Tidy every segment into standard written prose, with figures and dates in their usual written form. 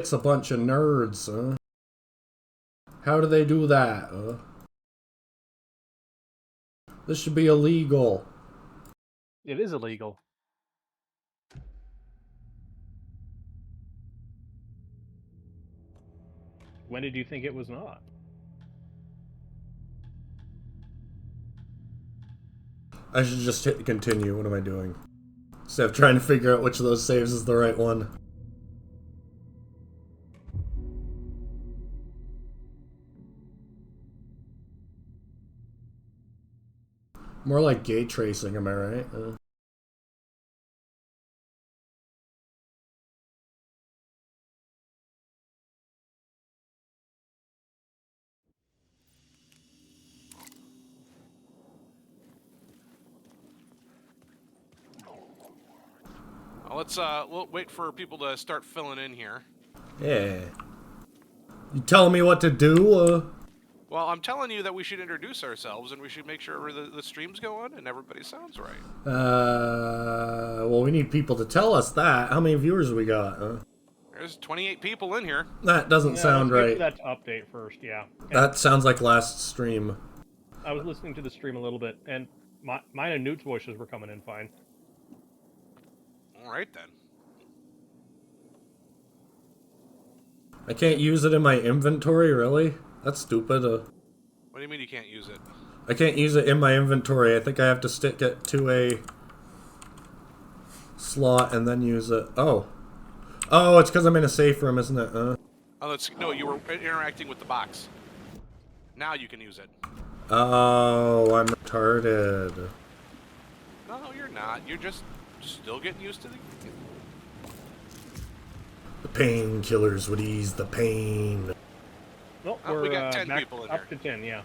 It's a bunch of nerds, How do they do that, This should be illegal. It is illegal. When did you think it was not? I should just hit continue. What am I doing? Instead of trying to figure out which of those saves is the right one. More like gate tracing, am I right? Well, we'll wait for people to start filling in here. Yeah. You telling me what to do? Well, I'm telling you that we should introduce ourselves and we should make sure the stream's going and everybody sounds right. Well, we need people to tell us that. How many viewers have we got? There's 28 people in here. That doesn't sound right. Let's get that to update first, yeah. That sounds like last stream. I was listening to the stream a little bit, and mine and Noot's voices were coming in fine. All right, then. I can't use it in my inventory, really? That's stupid. What do you mean you can't use it? I can't use it in my inventory. I think I have to stick it to a slot and then use it. Oh. Oh, it's because I'm in a safe room, isn't it? Oh, no, you were interacting with the box. Now you can use it. Oh, I'm retarded. No, you're not. You're just still getting used to the... The painkillers would ease the pain. Well, we got 10 people in up here. to 10, yeah.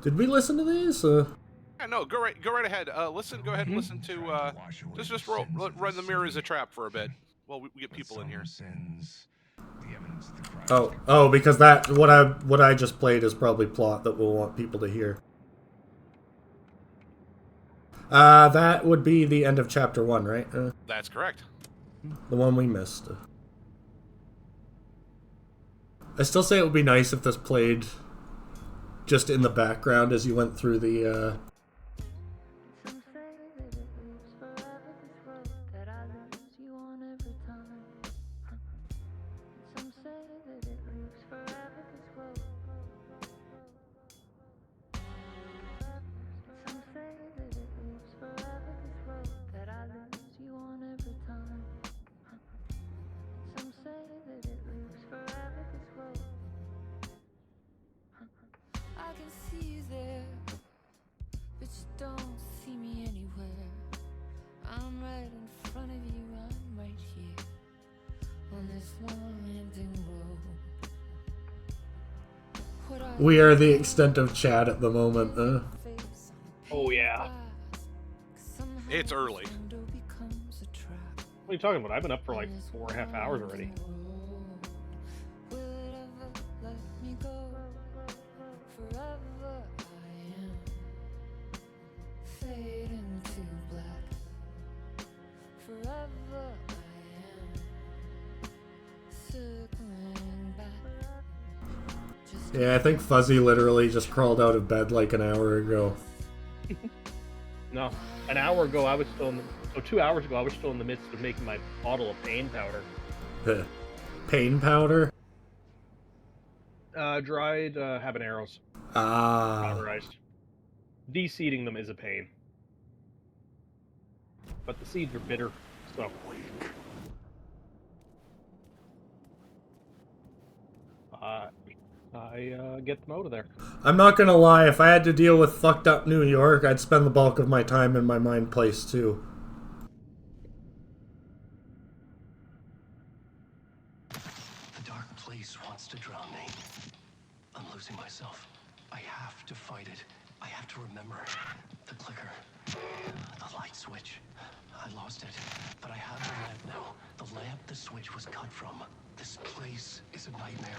Did we listen to these? Yeah, no, go right ahead. Listen, go ahead and listen to, just run the mirror as a trap for a bit. Well, we get people in here. Oh, because that what I just played is probably plot that we'll want people to hear. That would be the end of chapter 1, right? That's correct. The one we missed. I still say it would be nice if this played just in the background as you went through the, We are the extent of chat at the moment, Oh, yeah. It's early. What are you talking about? I've been up for like 4.5 hours already. Yeah, I think Phuzzy literally just crawled out of bed like an hour ago. No, an hour ago I was still in the... Oh, 2 hours ago I was still in the midst of making my bottle of pain powder. Pain powder? Dried habaneros. Ah. Powderized. De-seeding them is a pain. But the seeds are bitter, so... I get them out of there. I'm not gonna lie, if I had to deal with fucked up New York, I'd spend the bulk of my time in my mind place too. The dark place wants to drown me. I'm losing myself. I have to fight it. I have to remember. The clicker. The light switch. I lost it. But I have the lamp now. The lamp the switch was cut from. This place is a nightmare.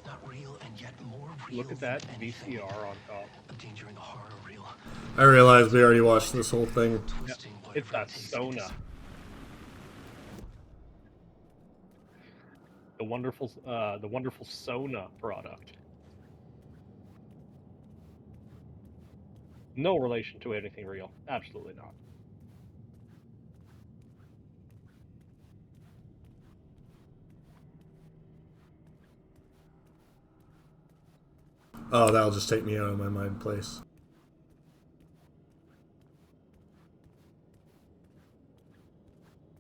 Not real and yet more real. Look at that than anything. VCR on top. A danger in the horror reel. I realized we already watched this whole thing. Twisting It's whatever that taste Sona. it is. The wonderful Sona product. No relation to anything real. Absolutely not. Oh, that'll just take me out of my mind place.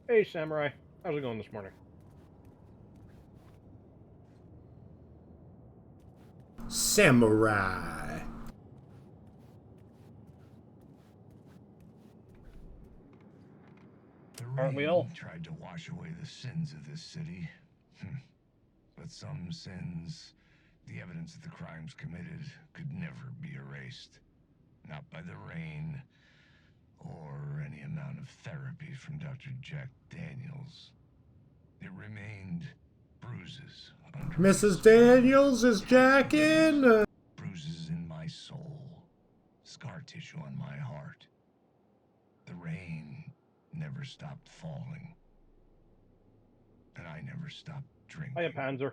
Hey, Samurai. How's it going this morning? Samurai. Aren't we all? Tried to wash away the sins of this city. But some sins, the evidence of the crimes committed, could never be erased. Not by the rain, or any amount of therapy from Dr. Jack Daniels. It remained bruises under Mrs. Daniels is Jack in. bruises in my soul, scar tissue on my heart. The rain never stopped falling, and I never stopped drinking. Hiya, Panzer.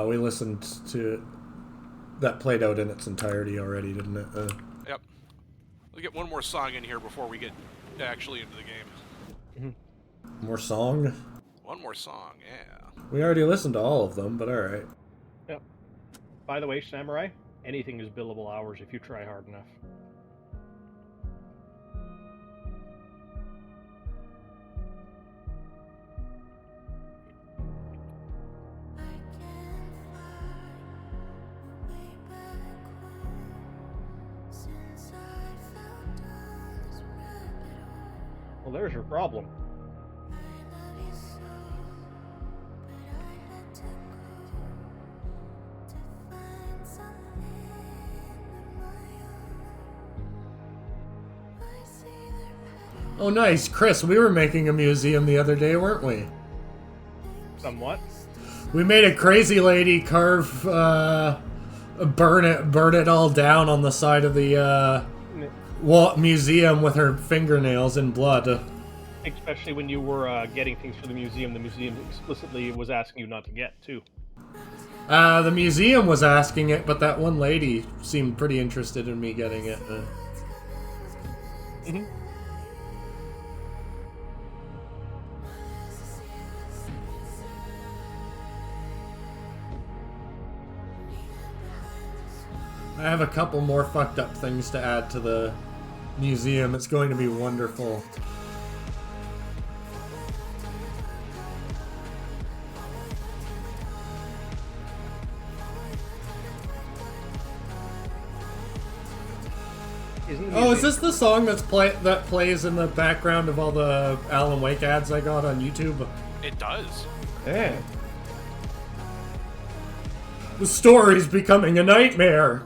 We listened to that played out in its entirety already, didn't it? Yep. We'll get one more song in here before we get actually into the game. More song? One more song, yeah. We already listened to all of them, but alright. Yep. By the way, Samurai, anything is billable hours if you try hard enough. Well, there's your problem. Oh, nice. Chris, we were making a museum the other day, weren't we? Somewhat. We made a crazy lady carve, burn it all down on the side of the, museum with her fingernails in blood. Especially when you were getting things for the museum explicitly was asking you not to get, too. The museum was asking it, but that one lady seemed pretty interested in me getting it. I have a couple more fucked up things to add to the museum. It's going to be wonderful. Oh, is this the song that plays in the background of all the Alan Wake ads I got on YouTube? It does. Yeah. The story's becoming a nightmare.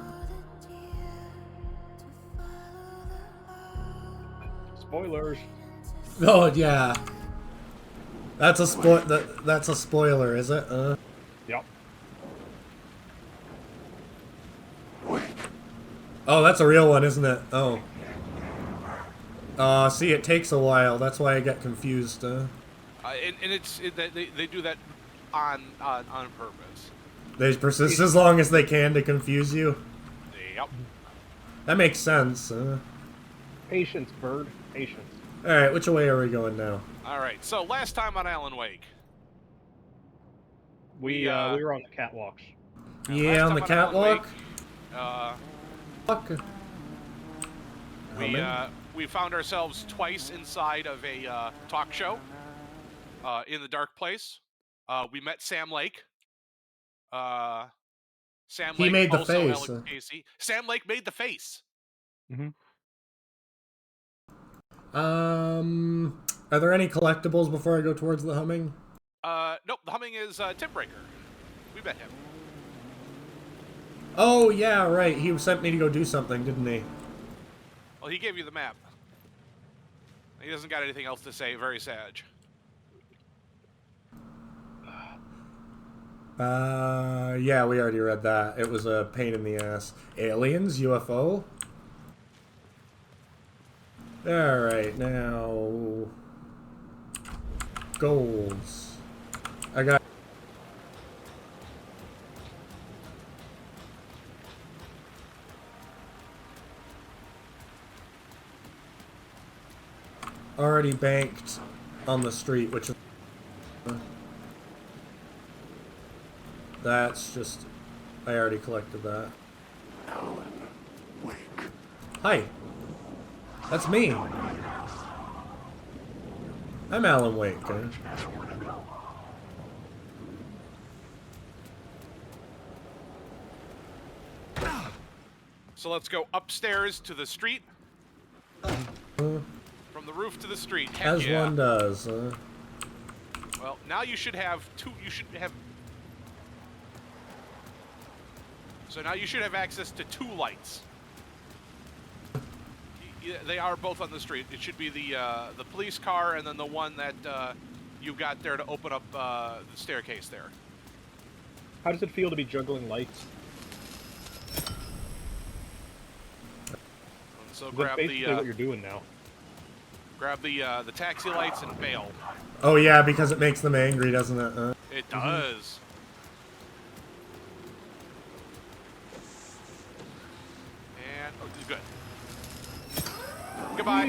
Spoilers. Oh yeah. That's a that's a spoiler, is it? Yep. Oh, that's a real one, isn't it? Oh. See, it takes a while. That's why I get confused. And they do that on purpose. They persist as long as they can to confuse you. Yep. That makes sense. Patience, bird. Patience. Alright, which way are we going now? All right. So last time on Alan Wake, We were on the catwalks. Yeah, on the catwalk? Fuck. We found ourselves twice inside of a talk show in the dark place. We met Sam Lake. Sam He Lake made the also face. Alex Casey. Sam Lake made the face. Are there any collectibles before I go towards the humming? Nope. The humming is Tim Breaker. We met him. Oh, yeah, right. He sent me to go do something, didn't he? Well, he gave you the map. He doesn't got anything else to say. Very sad. Yeah, we already read that. It was a pain in the ass. Aliens? UFO? Alright, now... Goals. I got... already banked on the street, which is... That's just... I already collected that. Alan, wake. Hi. That's me. I'm Alan Wake. So let's go upstairs to the street. From the roof to the street. Heck As yeah. one does. Well, now you should have two. You should have. So now you should have access to 2 lights. They are both on the street. It should be the police car and then the one that you got there to open up the staircase there. How does it feel to be juggling lights? So That's grab basically the what you're doing now. grab the taxi lights and bail. Oh yeah, because it makes them angry, doesn't it? It does. And oh, good. Goodbye.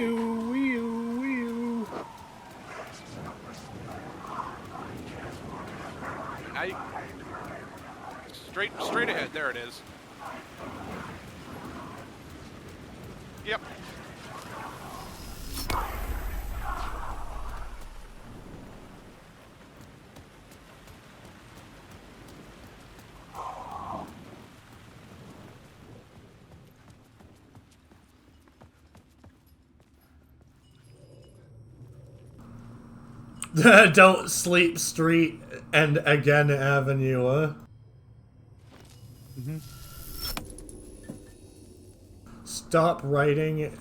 Now you, straight ahead. There it is. Yep. Don't sleep street and again avenue, huh? Stop writing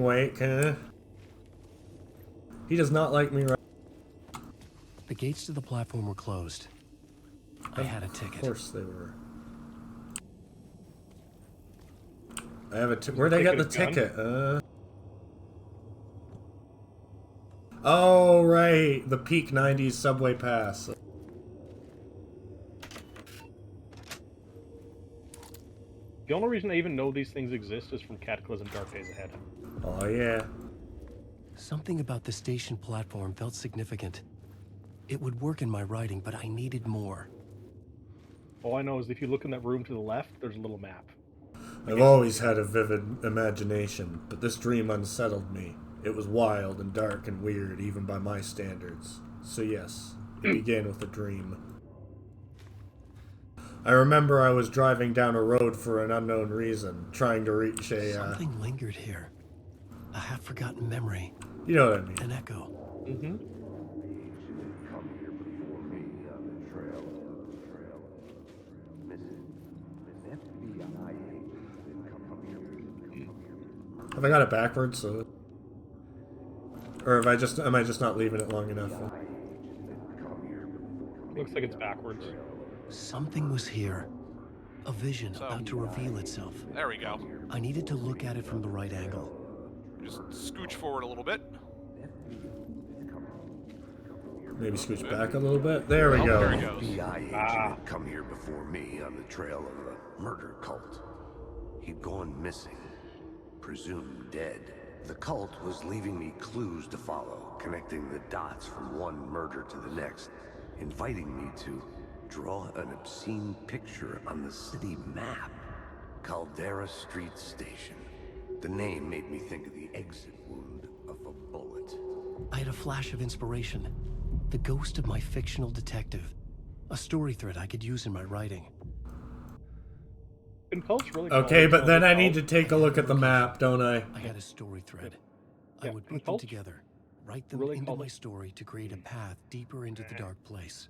Wake, huh? He does not like me right. The gates to the platform were closed. I had a ticket. Of course they were. I have a where'd I get the ticket? Oh, right. The peak 90s subway pass. The only reason I even know these things exist is from Cataclysm Dark Days Ahead. Oh, yeah. Something about the station platform felt significant. It would work in my writing, but I needed more. All I know is if you look in that room to the left, there's a little map. I've always had a vivid imagination, but this dream unsettled me. It was wild and dark and weird, even by my standards. So yes, it began with a dream. I remember I was driving down a road for an unknown reason, trying to reach a, Something lingered here. A half-forgotten memory. you know what I mean. An echo. Mm-hmm. Have I got it backwards? Or have I just, am I just not leaving it long enough? Looks like it's backwards. Something was here. A vision about to reveal itself. There we go. I needed to look at it from the right angle. Just scooch forward a little bit. Maybe scooch back a little bit. There we go. There he goes. FBI agent had come here before me on the trail of a murder cult. He'd gone missing, presumed dead. The cult was leaving me clues to follow, connecting the dots from one murder to the next, inviting me to draw an obscene picture on the city map. Caldera Street Station. The name made me think of the exit wound of a bullet. I had a flash of inspiration. The ghost of my fictional detective. A story thread I could use in my writing. And cult's really Okay, cool. but then I need to take a look at the map, don't I? I had a story thread. Yeah, I would and put them cult together, write them really into called my it- story to create a path deeper into the dark place.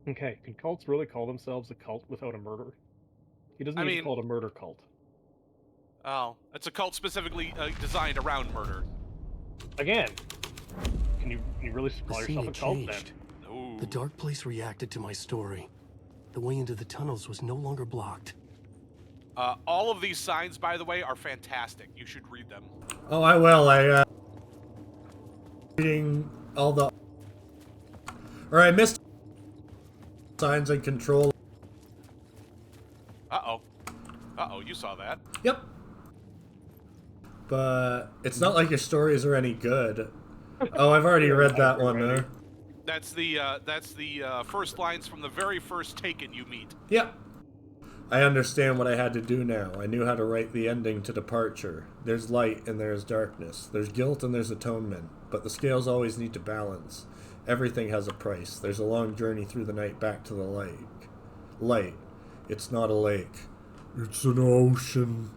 Okay, can cults really call themselves a cult without a murder? He doesn't I need mean- to call it a murder cult. Oh, it's a cult specifically designed around murder. Again, Can you really The call scene yourself a had cult then? changed. Ooh. The dark place reacted to my story. The way into the tunnels was no longer blocked. All of these signs, by the way, are fantastic. You should read them. Oh, I will. Reading all the... Or I missed signs and control. Uh-oh. Uh-oh, you saw that. Yep. But it's not like your stories are any good. Oh, I've already read that one. That's the first lines from the very first Taken you meet. Yep. I understand what I had to do now. I knew how to write the ending to Departure. There's light and there's darkness. There's guilt and there's atonement. But the scales always need to balance. Everything has a price. There's a long journey through the night back to the lake. Light. It's not a lake. It's an ocean.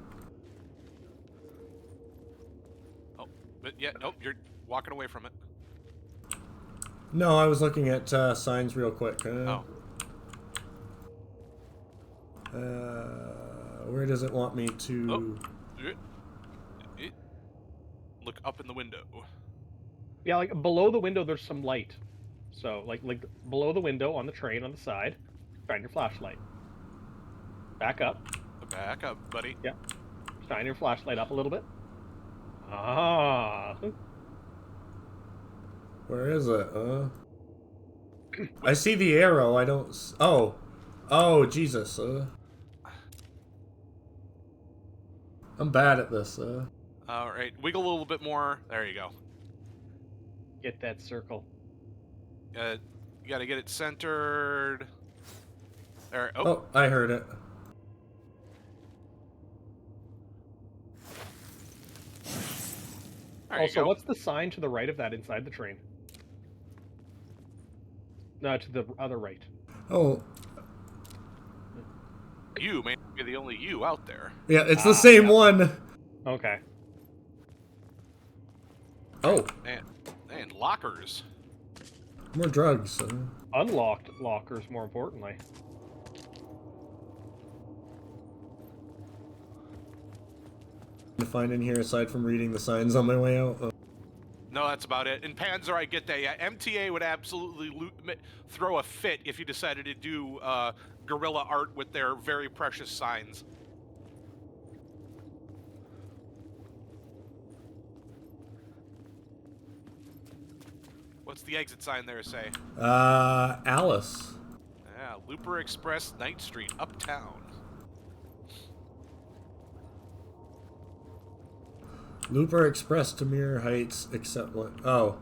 Oh, but yeah, nope, you're walking away from it. No, I was looking at signs real quick. Oh. Where does it want me to... Look up in the window. Yeah, like below the window, there's some light. So, like below the window on the train on the side, shine your flashlight. Back up. Back up, buddy. Yeah. Shine your flashlight up a little bit. Ah. Where is it? I see the arrow. I don't... Oh. Oh, Jesus. I'm bad at this. All right, wiggle a little bit more. There you go. Get that circle. You gotta get it centered. There. Oh. Oh, I heard it. There you Also, go. what's the sign to the right of that inside the train? No, to the other right. Oh. You may be the only you out there. Yeah, it's the same yeah. one. Okay. Oh. And lockers. More drugs. Unlocked lockers, more importantly. To find in here aside from reading the signs on my way out. No, that's about it. In Panzer, I get that. Yeah, MTA would absolutely throw a fit if you decided to do guerrilla art with their very precious signs. What's the exit sign there say? Alice. Yeah, Looper Express, Night Street, Uptown. Looper Express to Mirror Heights, except what? Oh.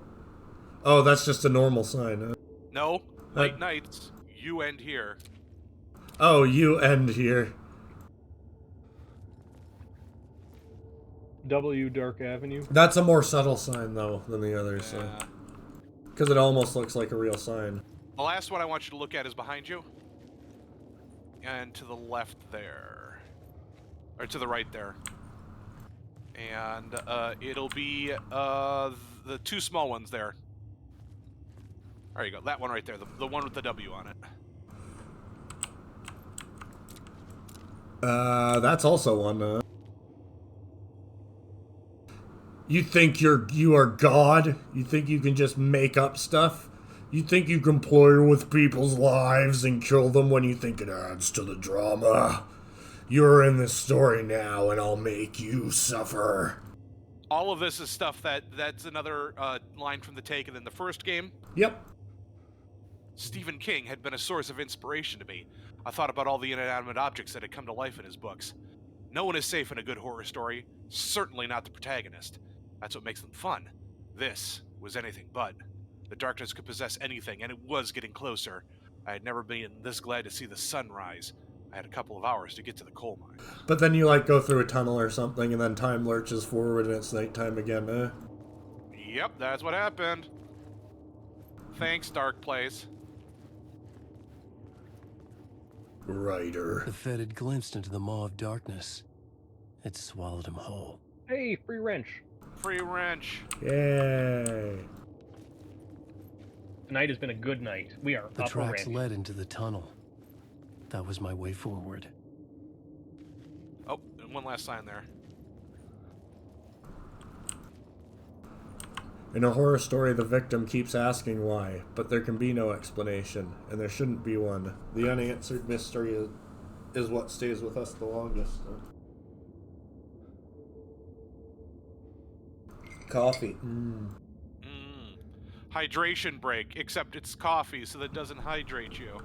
Oh, that's just a normal sign. No, late nights, you end here. Oh, you end here. W Dark Avenue. That's a more subtle sign, though, than the others. Because it almost looks like a real sign. The last one I want you to look at is behind you. And to the left there. Or to the right there. And it'll be the two small ones there. There you go. That one right there. The one with the W on it. That's also one. You think you are God? You think you can just make up stuff? You think you can play with people's lives and kill them when you think it adds to the drama? You're in this story now, and I'll make you suffer. All of this is stuff that's another line from the Taken in the first game. Yep. Stephen King had been a source of inspiration to me. I thought about all the inanimate objects that had come to life in his books. No one is safe in a good horror story, certainly not the protagonist. That's what makes them fun. This was anything but. The darkness could possess anything, and it was getting closer. I had never been this glad to see the sun rise. I had a couple of hours to get to the coal mine. But then you, like, go through a tunnel or something, and then time lurches forward, and it's nighttime again, Yep, that's what happened. Thanks, Dark Place. Writer. The Fed had glimpsed into the maw of darkness. It swallowed him whole. Hey, free wrench. Free wrench. Yay. Tonight has been a good night. We are The up a tracks wrench. led into the tunnel. That was my way forward. Oh, and one last sign there. In a horror story, the victim keeps asking why, but there can be no explanation, and there shouldn't be one. The unanswered mystery is what stays with us the longest. Coffee. Hydration break, except it's coffee, so that doesn't hydrate you.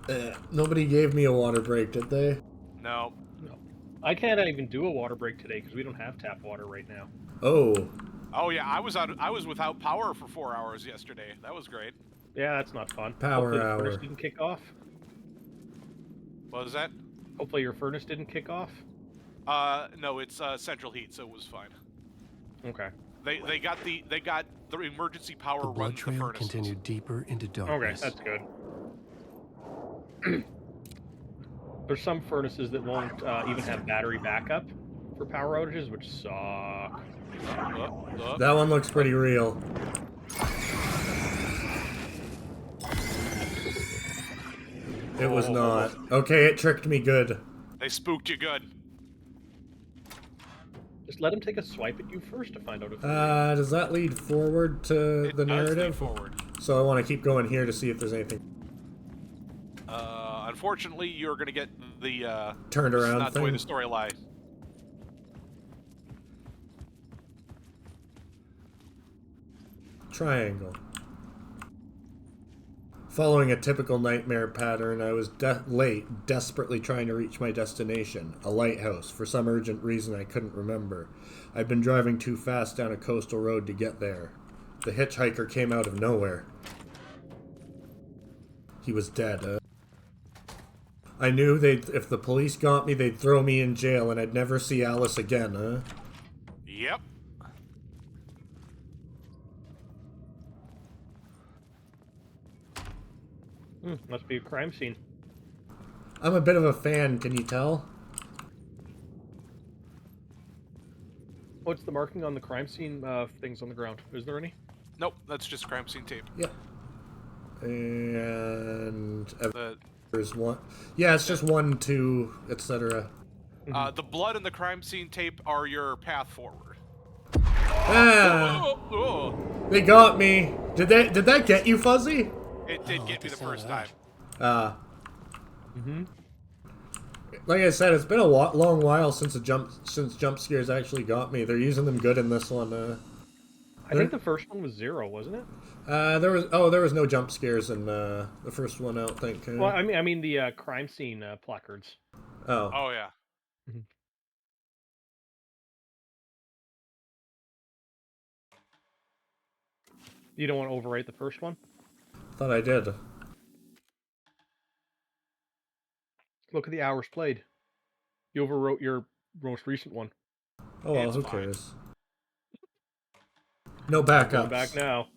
Nobody gave me a water break, did they? No. No. I can't even do a water break today because we don't have tap water right now. Oh. Oh yeah, I was without power for 4 hours yesterday. That was great. Yeah, that's not fun. Power Hopefully the hour. furnace didn't kick off. What was that? Hopefully your furnace didn't kick off. No, it's central heat, so it was fine. Okay. They got the emergency power The blood runs the trail furnaces. continued deeper into Okay, darkness. that's good. There's some furnaces that won't even have battery backup for power outages, which suck. That one looks pretty real. It was not. Okay, it tricked me good. They spooked you good. Just let him take a swipe at you first to find out if. Does that lead forward to It the does lead narrative? forward. So I want to keep going here to see if there's anything Unfortunately, you're gonna get the turned this is around not the way thing. the story lies. Triangle. Following a typical nightmare pattern, I was late, desperately trying to reach my destination, a lighthouse, for some urgent reason I couldn't remember. I'd been driving too fast down a coastal road to get there. The hitchhiker came out of nowhere. He was dead. I knew if the police got me, they'd throw me in jail and I'd never see Alice again, Yep. Must be a crime scene. I'm a bit of a fan, can you tell? What's the marking on the crime scene things on the ground? Is there any? Nope, that's just crime scene tape. Yeah. And The there's one. Yeah, it's just 1, 2, etc. the blood and the crime scene tape are your path forward. Ah! Oh. They got me. Did that get you, Phuzzy? It did get me the first time. Like I said, it's been a long while since jump scares actually got me. They're using them good in this one. I think the first one was 0, wasn't it? There was no jump scares in the first one. I don't think. Well, I mean the crime scene placards. Oh. Oh yeah. You don't want to overwrite the first one? Thought I did. Look at the hours played. You overwrote your most recent one. Oh well, It's who fine. cares? No backups. Going back now.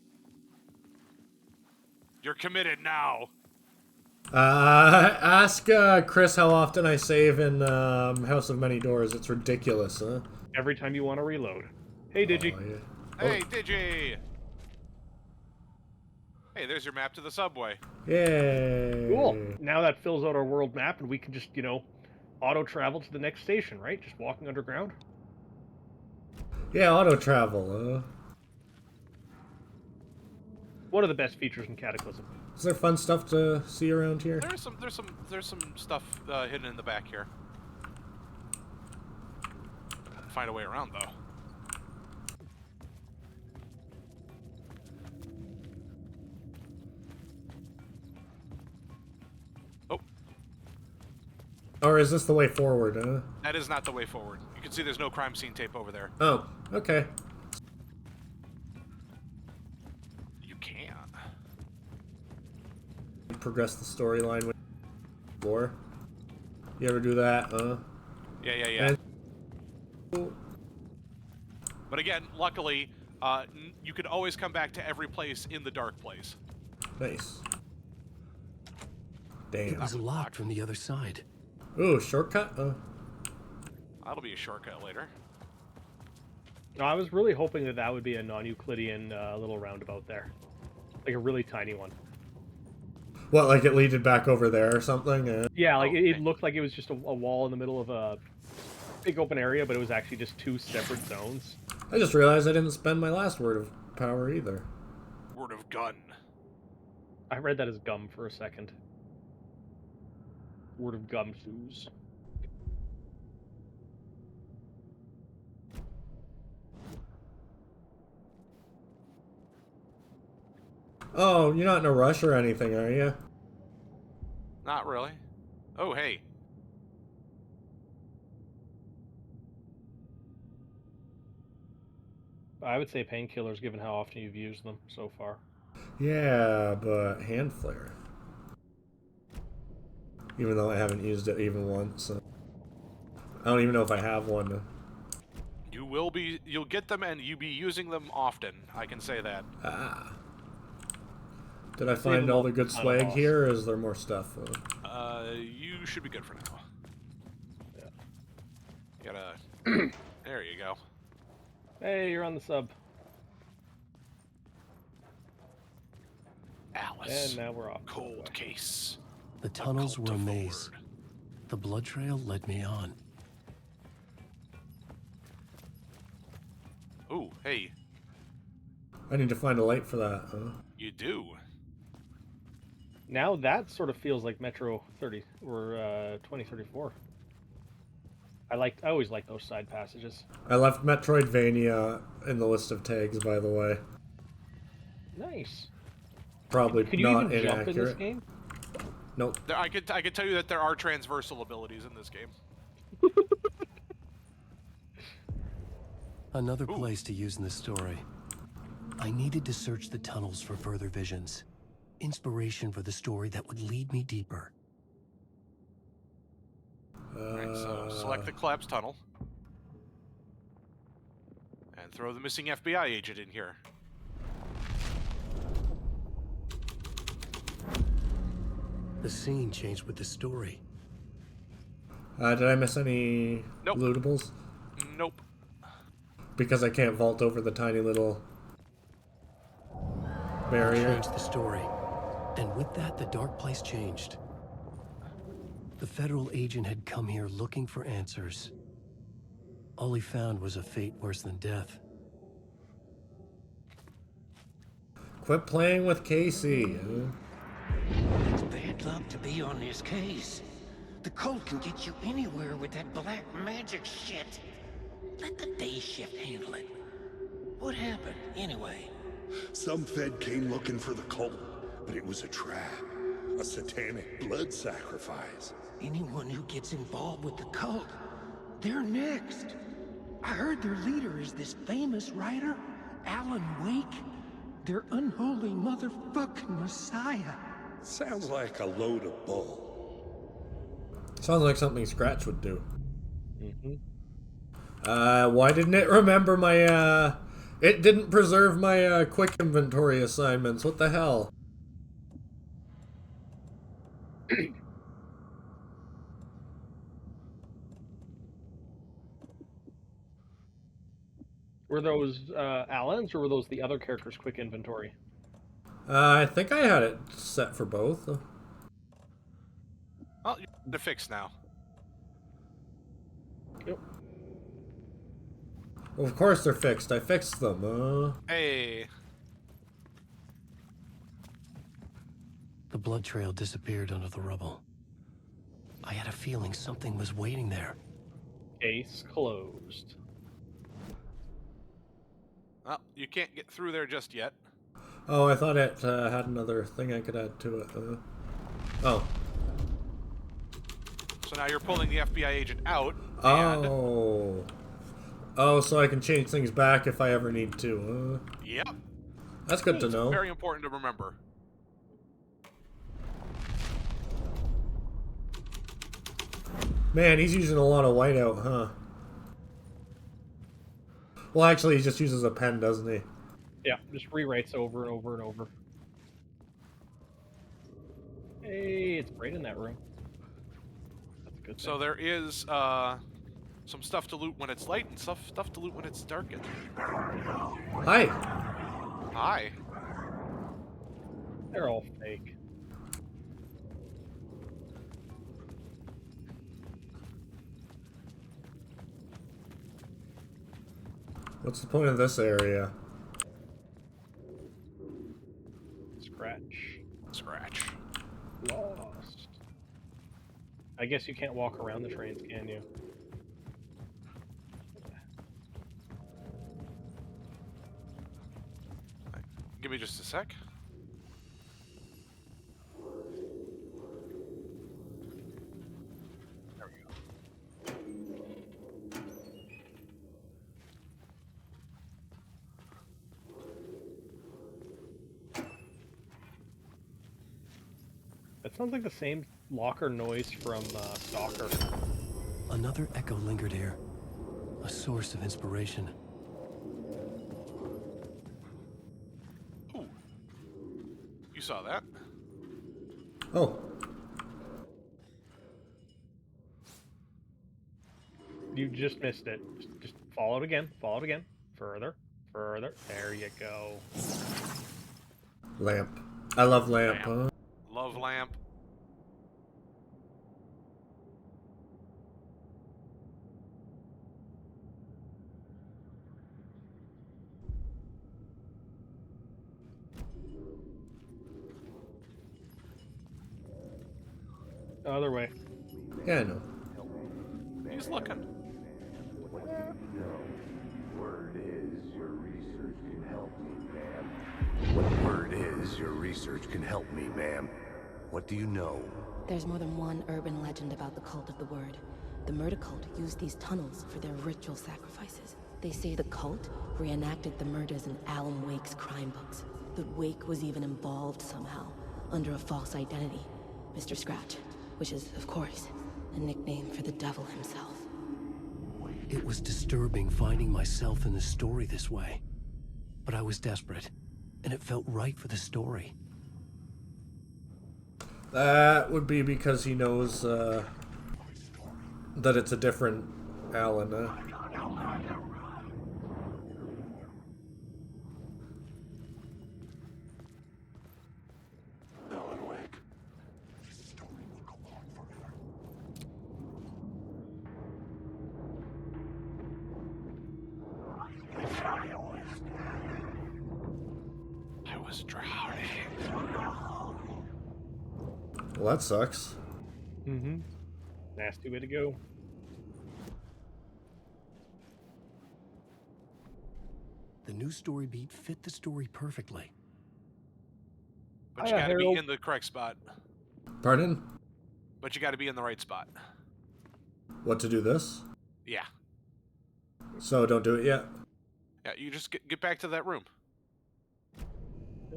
You're committed now. Ask Chris how often I save in House of Many Doors. It's ridiculous, huh? Every time you want to reload. Hey, Digi. Oh, yeah. Hey, Digi! Hey, there's your map to the subway. Yay! Cool. Now that fills out our world map, and we can just, auto travel to the next station, right? Just walking underground. Yeah, auto travel. One of the best features in Cataclysm. Is there fun stuff to see around here? There's some stuff hidden in the back here. Find a way around though. Oh, Or is this the way forward? that is not the way forward. You can see there's no crime scene tape over there. Oh, okay. You can. Progress the storyline with lore. You ever do that? Yeah. But again, luckily, you can always come back to every place in the dark place. Nice. It Damn. was locked from the other side. Ooh, shortcut? That'll be a shortcut later. No, I was really hoping that would be a non-Euclidean little roundabout there. Like a really tiny one. What, like it leaded back over there or something? Yeah, like okay. it looked like it was just a wall in the middle of a big open area, but it was actually just 2 separate zones. I just realized I didn't spend my last word of power either. word of gun. I read that as gum for a second. Word of gum shoes. Oh, you're not in a rush or anything, are you? Not really. Oh, hey. I would say painkillers, given how often you've used them so far. Yeah, but hand flare. Even though I haven't used it even once. So. I don't even know if I have one. You'll get them and you'll be using them often. I can say that. Ah. Did I Save find them all all the good on a swag boss. here, or is there more stuff? You should be good for now. Yeah. You gotta... There you go. Hey, you're on the sub. Alice. And now we're off. Cold case. The tunnels cult were a of the maze. word. The blood trail led me on. Ooh, hey. I need to find a light for that. Huh? You do. Now that sort of feels like Metro 30 or 2034. I always like those side passages. I left Metroidvania in the list of tags, by the way. Nice. Probably Could you not even jump in this inaccurate. game? Nope. I could tell you that there are transversal abilities in this game. Another place to use in the story. I needed to search the tunnels for further visions. Inspiration for the story that would lead me deeper. Alright, so select the collapsed tunnel. And throw the missing FBI agent in here. The scene changed with the story. Did I miss any Nope. lootables? Nope. Because I can't vault over the tiny little barrier. Changed the story. And with that, the dark place changed. The federal agent had come here looking for answers. All he found was a fate worse than death. Quit playing with Casey. It's bad luck to be on this case. The cult can get you anywhere with that black magic shit. Let the day shift handle it. What happened, anyway? Some Fed came looking for the cult, but it was a trap. A satanic blood sacrifice. Anyone who gets involved with the cult, they're next. I heard their leader is this famous writer, Alan Wake. Their unholy motherfucking messiah. Sounds like a load of bull. Sounds like something Scratch would do. Mm-hmm. Why didn't it remember my, it didn't preserve my, quick inventory assignments. What the hell? Were those Alan's or were those the other characters' quick inventory? I think I had it set for both. Well, you're fixed now. Yep. Well, of course they're fixed. I fixed them. Hey. The blood trail disappeared under the rubble. I had a feeling something was waiting there. Case closed. Well, you can't get through there just yet. Oh, I thought it had another thing I could add to it. Oh. So now you're pulling the FBI agent out. And... Oh. Oh, so I can change things back if I ever need to. Yep. That's good to It's know. very important to remember. Man, he's using a lot of whiteout, huh? Well, actually, he just uses a pen, doesn't he? Yeah, just rewrites over and over and over. Hey, it's bright in that room. That's a good So thing. there is some stuff to loot when it's light and stuff to loot when it's darkened. Hi. Hi. They're all fake. What's the point of this area? I guess you can't walk around the trains, can you? Give me just a sec. That sounds like the same locker noise from Stalker. Another echo lingered here. A source of inspiration. Ooh. You saw that? Oh, You just missed it. Just follow it again. Follow it again. Further. Further. There you go. lamp. I love lamp. Lamp. Love lamp. Other way. Yeah, I know. He's looking. Word is your research can help me, ma'am. What word is your research can help me, ma'am? What do you know? There's more than one urban legend about the cult of the word. The murder cult used these tunnels for their ritual sacrifices. They say the cult reenacted the murders in Alan Wake's crime books. That Wake was even involved somehow, under a false identity. Mr. Scratch, which is, of course, a nickname for the devil himself. It was disturbing finding myself in the story this way. But I was desperate, and it felt right for the story. That would be because he knows that it's a different Alan. Alan Wake. This story will go on forever. I was drowning. Well, that sucks. Mm-hmm. Nasty way to go. The new story beat fit the story perfectly. But you Hiya, gotta be Harold. in the correct spot. Pardon? But you gotta be in the right spot. What to do this? Yeah. So don't do it yet. Yeah, you just get back to that room.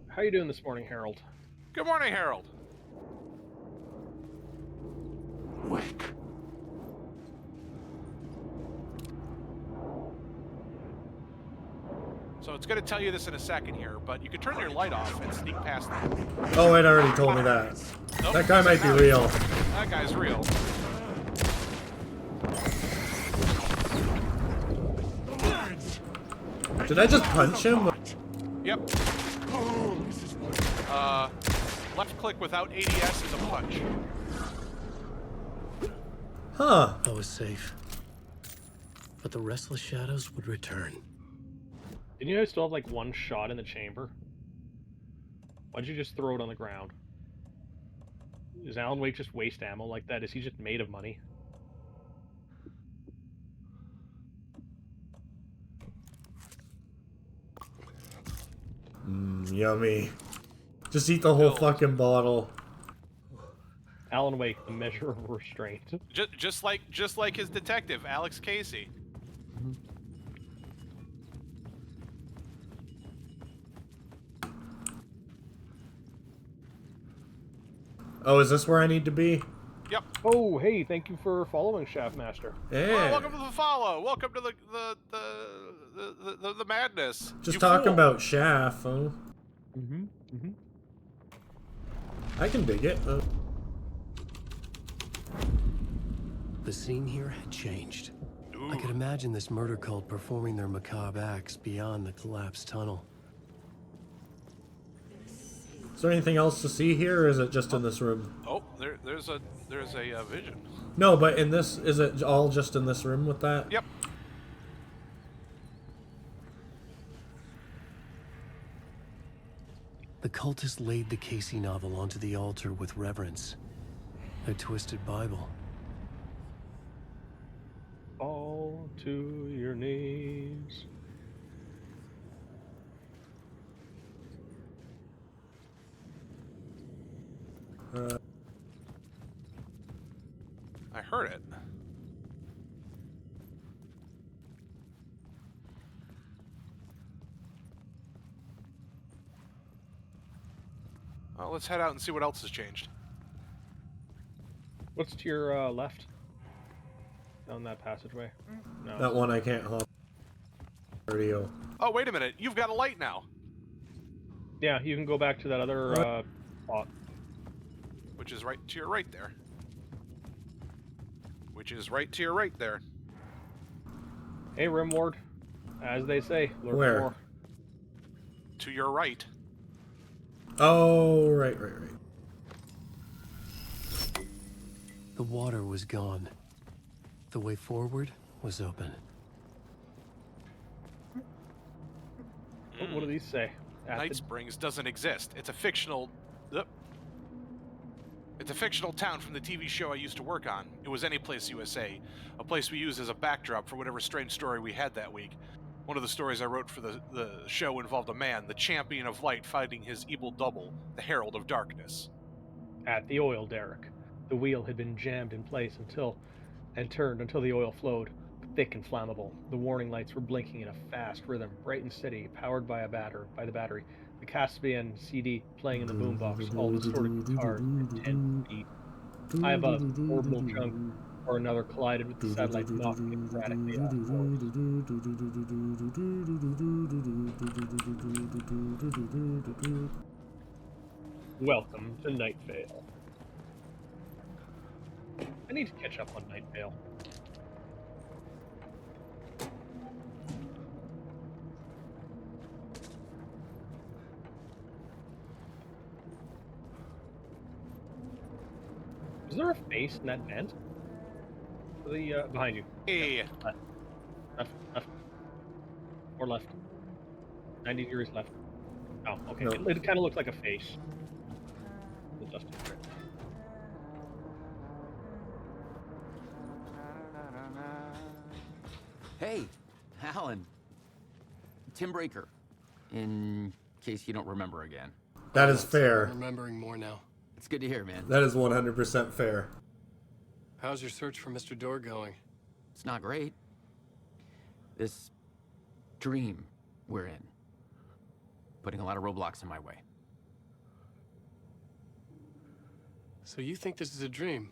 How you doing this morning, Harold? Good morning, Harold. Wake. So it's gonna tell you this in a second here, but you can turn your light off and sneak past them. Oh, it already told me that. Nope, That guy might be not. real. That guy's real. Did I just punch him? Yep. Left click without ADS is a punch. Huh. I was safe. But the restless shadows would return. Didn't you guys still have like one shot in the chamber? Why'd you just throw it on the ground? Does Alan Wake just waste ammo like that? Is he just made of money? Yummy. Just eat the whole Filled. fucking bottle. Alan Wake, the measure of restraint. Just like his detective, Alex Casey. Oh, is this where I need to be? Yep. Oh, hey, thank you for following Shaftmaster. Well, Yeah. welcome to the follow. Welcome to the madness. Just You talking fool. about Shaft. Huh? Mm-hmm. Mm-hmm. I can dig it. The scene here had changed. Ooh. I could imagine this murder cult performing their macabre acts beyond the collapsed tunnel. Is there anything else to see here, or is it just in this room? Oh, there's a vision. No, but in this, is it all just in this room with that? Yep. The cultists laid the Casey novel onto the altar with reverence. Their twisted Bible, Fall to your knees. I heard it. Well, let's head out and see what else has changed. What's to your left? Down that passageway? No. That one I can't hop. Radio. Oh, wait a minute. You've got a light now. Yeah, you can go back to that other spot. Which is right to your right there. Which is right to your right there. Hey, Rimward. As they say, lurk Where? more. To your right. Oh, right. The water was gone. The way forward was open. What do these say? Night Springs doesn't exist. It's a fictional... It's a fictional town from the TV show I used to work on. It was Anyplace USA, a place we used as a backdrop for whatever strange story we had that week. One of the stories I wrote for the show involved a man, the champion of light, fighting his evil double, the Herald of Darkness. At the oil derrick, the wheel had been jammed in place turned until the oil flowed, thick and flammable. The warning lights were blinking in a fast rhythm, bright and steady, powered by the battery. The Caspian CD playing in the boombox, all distorted guitars at 10 feet. High above, orbital chunk or another collided with the satellite, knocking it radically off course. Welcome to Night Vale. I need to catch up on Night Vale. Is there a face in that vent? Behind you. Hey. Left. Or left. 90 degrees left. Oh, okay. No. It kind of looks like a face. The dusty strip. Hey, Alan. Tim Breaker. In case you don't remember again. That is I'm fair. remembering more now. It's good to hear, man. That is 100% fair. How's your search for Mr. Door going? It's not great. This dream we're in, putting a lot of roadblocks in my way. So you think this is a dream?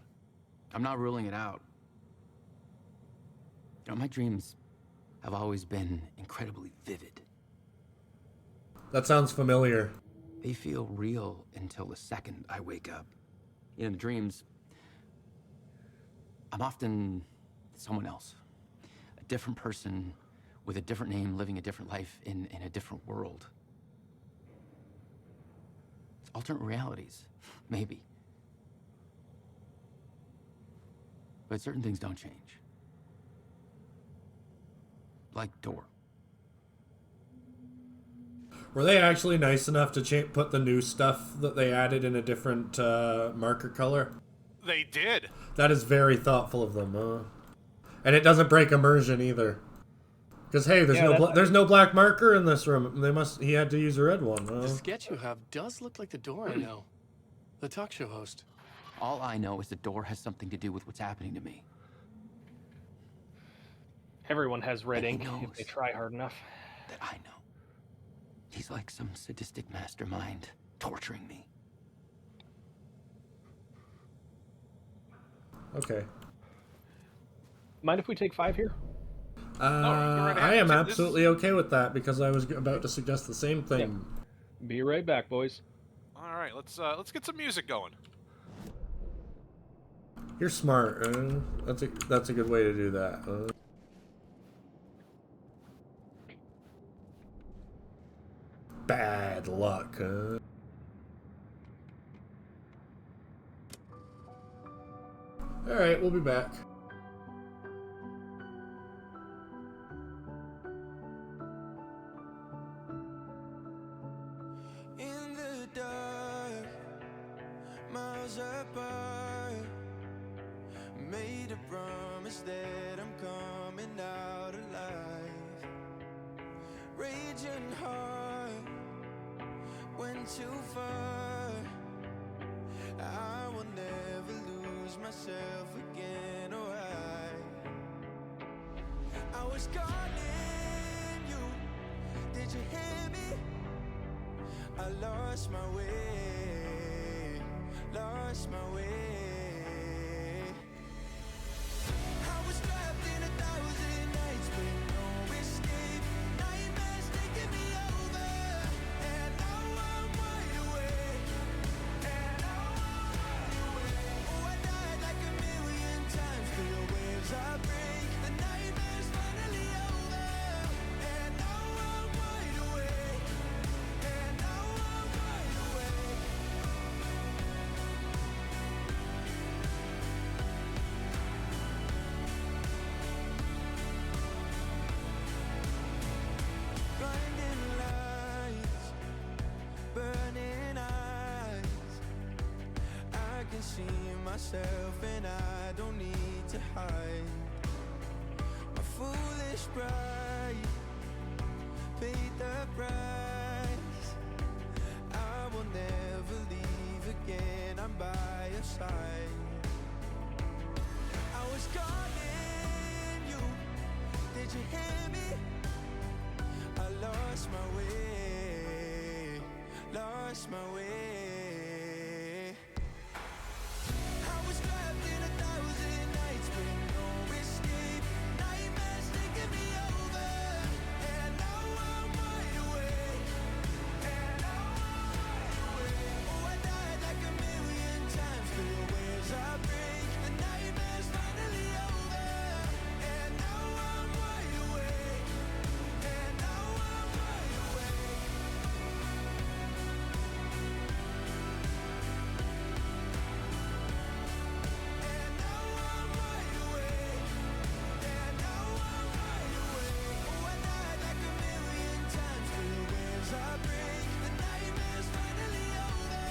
I'm not ruling it out. You know, my dreams have always been incredibly vivid. That sounds familiar. They feel real until the second I wake up. In the dreams, I'm often someone else. A different person with a different name, living a different life in a different world. It's alternate realities, maybe. But certain things don't change. Like Door. Were they actually nice enough to put the new stuff that they added in a different marker color? They did. That is very thoughtful of them. And it doesn't break immersion either. Because hey, there's no black marker in this room. He had to use a red one. The sketch you have does look like the Door I know. The talk show host. All I know is the Door has something to do with what's happening to me. Everyone has red And ink he if knows they try hard enough. that I know. He's like some sadistic mastermind torturing me. Okay. Mind if we take 5 here? I am absolutely okay with that because I was about to suggest the same thing. Be right back, boys. All right, let's get some music going. You're smart. That's a good way to do that. Bad luck. All right, we'll be back. In the dark, miles apart, made a promise that I'm coming. raging heart went too far. I will never lose myself again, oh I was calling you, did you hear me? I lost my way, lost my way. I was trapped in 1,000 nights with no escape. Nightmares taking me over, and now I'm wide awake. And now I'm wide awake. Oh, I died like 1,000,000 times through the waves I break. The nightmare's finally over, and now I'm wide awake. And now I'm wide awake. Blinding lights, burning eyes. I can see myself and I don't need to hide. My foolish pride paid the price. I will never leave again, I'm by your side. I was calling you, did you hear me? I lost my way, lost my way. I was trapped in 1,000 nights with no escape. Nightmares taking me over, and now I'm wide awake. And now I'm wide awake. Oh, I died like 1,000,000 times through the waves I break. The nightmare's finally over, and now I'm wide awake. And now I'm wide awake. And now I'm wide awake. And now I'm wide awake. Oh, I died like 1,000,000 times through the waves I break. The nightmare's finally over,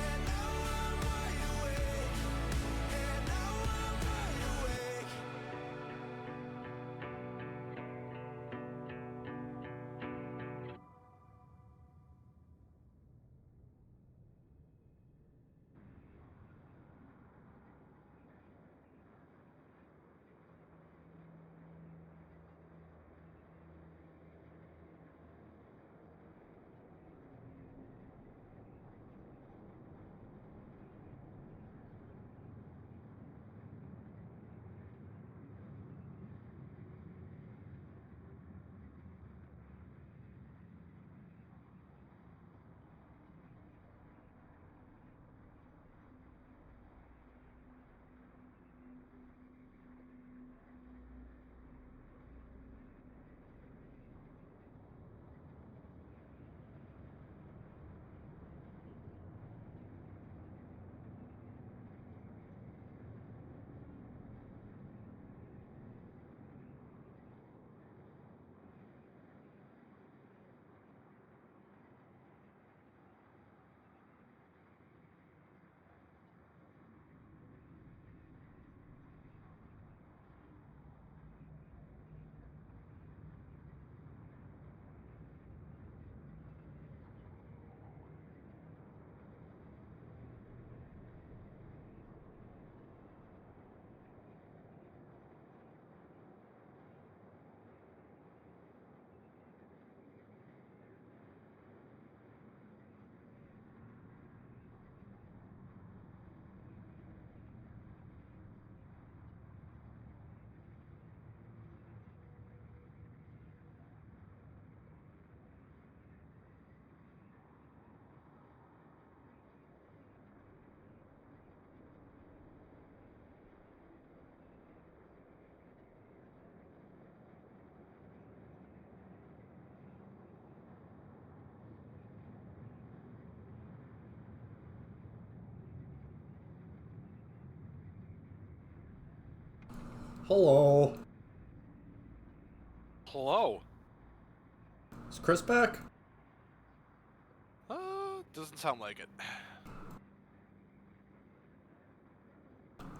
and now I'm wide awake. And now I'm wide awake. Hello. Hello. Is Chris back? Doesn't sound like it.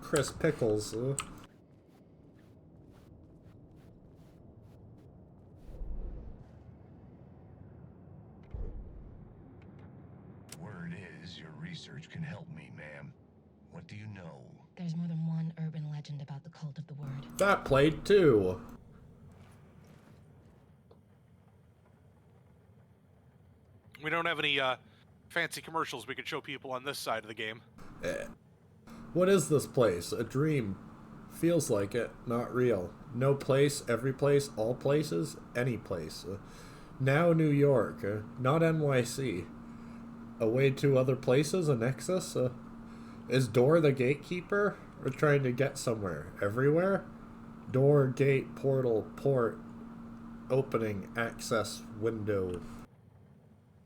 Chris Pickles. There's more than one urban legend about the cult of the word. That played too. We don't have any fancy commercials we could show people on this side of the game. What is this place? A dream. Feels like it, not real. No place, every place, all places, any place. Now New York, not NYC. Away to other places, a nexus? Is door the gatekeeper? We're trying to get somewhere. Everywhere? Door, gate, portal, port, opening, access, window.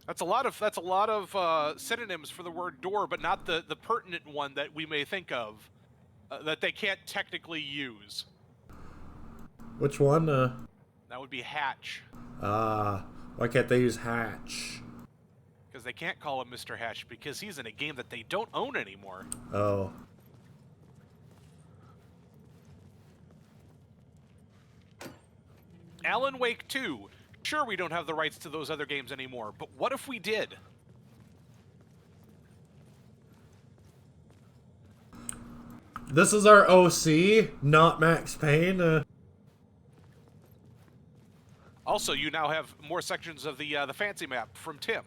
That's a lot of synonyms for the word door, but not the pertinent one that we may think of that they can't technically use. Which one? That would be hatch. Why can't they use hatch? Because they can't call him Mr. Hatch because he's in a game that they don't own anymore. Oh. Alan Wake 2. Sure, we don't have the rights to those other games anymore, but what if we did? This is our OC, not Max Payne. Also, you now have more sections of the fancy map from Tim.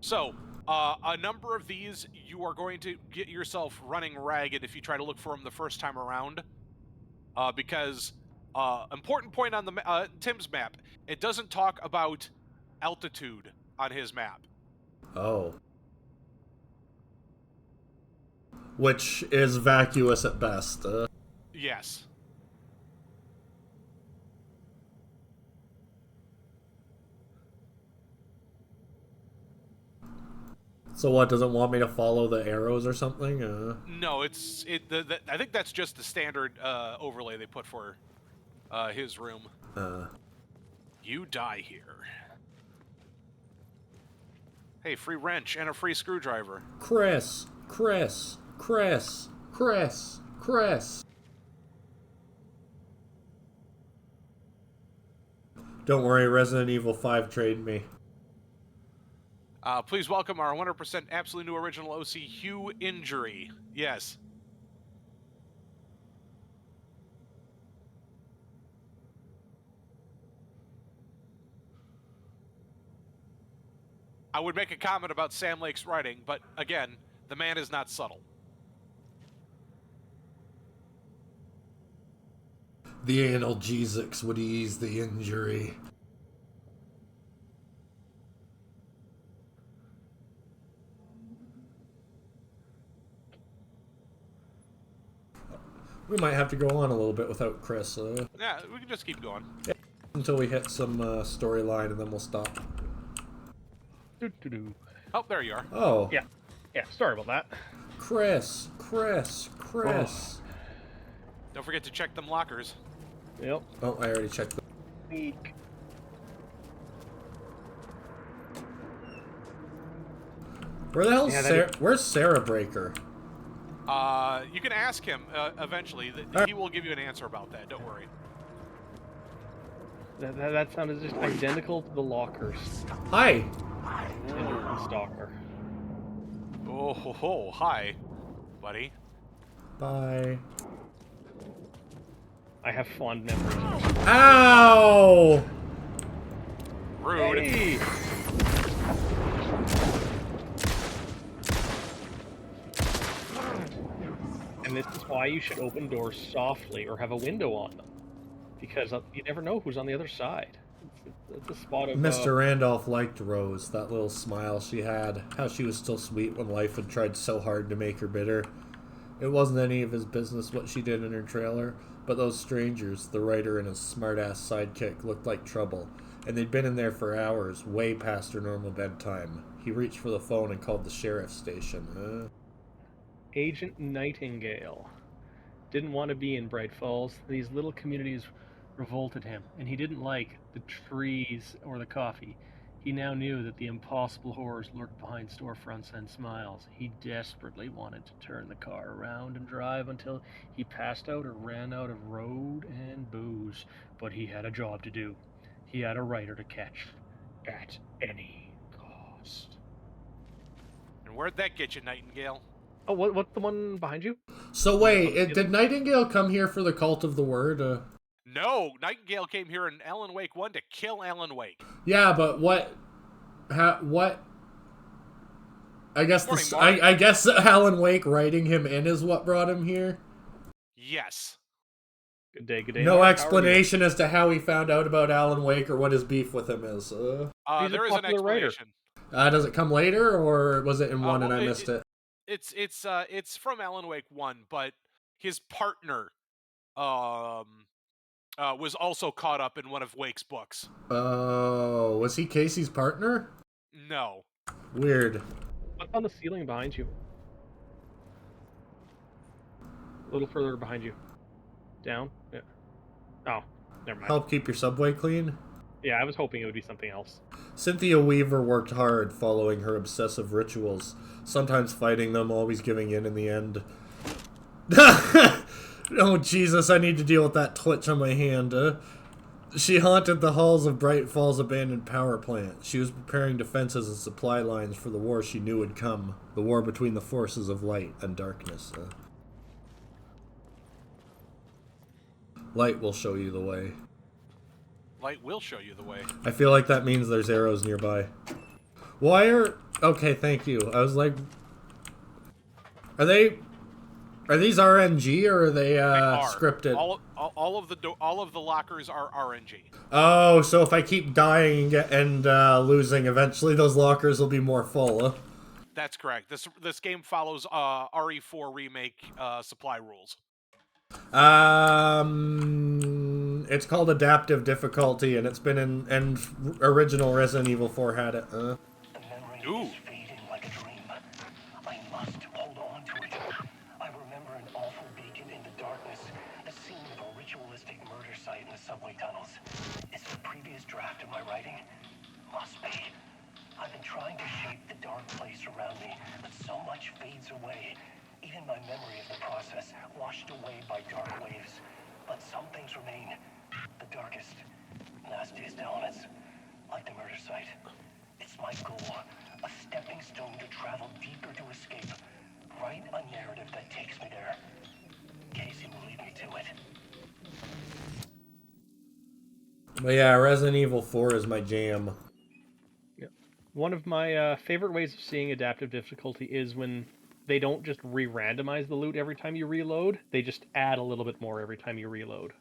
So, a number of these, you are going to get yourself running ragged if you try to look for them the first time around. Because, important point on the Tim's map, it doesn't talk about altitude on his map. Oh. Which is vacuous at best. Yes. So what, doesn't want me to follow the arrows or something? No, I think that's just the standard overlay they put for his room. You die here. Hey, free wrench and a free screwdriver. Chris. Don't worry, Resident Evil 5 trained me. Please welcome our 100% absolutely new original OC, Hugh Injury. Yes. I would make a comment about Sam Lake's writing, but again, the man is not subtle. The analgesics would ease the injury. We might have to go on a little bit without Chris. Yeah, we can just keep going. Yeah, until we hit some storyline, and then we'll stop. Oh, there you are. Oh. Yeah, sorry about that. Chris. Oh. Don't forget to check them lockers. Yep. Oh, I already checked them. Weak. Where the hell's where's Sarah Breaker? You can ask him eventually. He will give you an answer about that. Don't worry. That sounded just identical to the lockers. Hi. And Stalker. Oh, ho, ho. Hi, buddy. Bye. I have fond memories. Ow! Rude. Hey. And this is why you should open doors softly or have a window on them. Because you never know who's on the other side. It's a spot of... Mr. Randolph liked Rose, that little smile she had. How she was still sweet when life had tried so hard to make her bitter. It wasn't any of his business what she did in her trailer, but those strangers, the writer and his smart-ass sidekick, looked like trouble. And they'd been in there for hours, way past her normal bedtime. He reached for the phone and called the sheriff's station. Agent Nightingale didn't want to be in Bright Falls. These little communities revolted him, and he didn't like the trees or the coffee. He now knew that the impossible horrors lurked behind storefronts and smiles. He desperately wanted to turn the car around and drive until he passed out or ran out of road and booze, but he had a job to do. He had a rider to catch at any cost. And where'd that get you, Nightingale? Oh, what's the one behind you? So wait, did Nightingale come here for the Cult of the Word? No, Nightingale came here in Alan Wake 1 to kill Alan Wake. Yeah, but what? What? I guess Morning, I guess Alan Wake writing him in is what brought him here. Yes. Good day, good day. No Mark. explanation as to how he found out about Alan Wake or what his beef with him is. He's There a is an popular writer. explanation. Does it come later, or was it in one well, and I missed it? It's from Alan Wake 1, but his partner was also caught up in one of Wake's books. Oh, was he Casey's partner? No. Weird. What's on the ceiling behind you? A little further behind you. Down? Yeah. Oh, never mind. Help keep your subway clean? Yeah, I was hoping it would be something else. Cynthia Weaver worked hard following her obsessive rituals, sometimes fighting them, always giving in the end. Oh, Jesus, I need to deal with that twitch on my hand. She haunted the halls of Bright Falls abandoned power plant. She was preparing defenses and supply lines for the war she knew would come. The war between the forces of light and darkness. Light will show you the way. Light will show you the way. I feel like that means there's arrows nearby. Why are... Okay, thank you. I was like... Are these RNG or are they, scripted? All of the lockers are RNG. Oh, so if I keep dying and losing, eventually those lockers will be more full, huh? That's correct. This game follows RE4 remake supply rules. It's called adaptive difficulty, and it's been in original Resident Evil 4 had it. The memory is fading like a dream. I must hold on to it. I remember an awful beacon in the darkness, the scene of a ritualistic murder site in the subway tunnels. Is it a previous draft of my writing? Must be. I've been trying to shape the dark place around me, but so much fades away. Even my memory of the process, washed away by dark waves. But some things remain. The darkest, nastiest elements, like the murder site. It's my goal, a stepping stone to travel deeper to escape. Write a narrative that takes me there. Casey will lead me to it. But yeah, Resident Evil 4 is my jam. Yeah. One of my favorite ways of seeing adaptive difficulty is when they don't just re-randomize the loot every time you reload, they just add a little bit more every time you reload.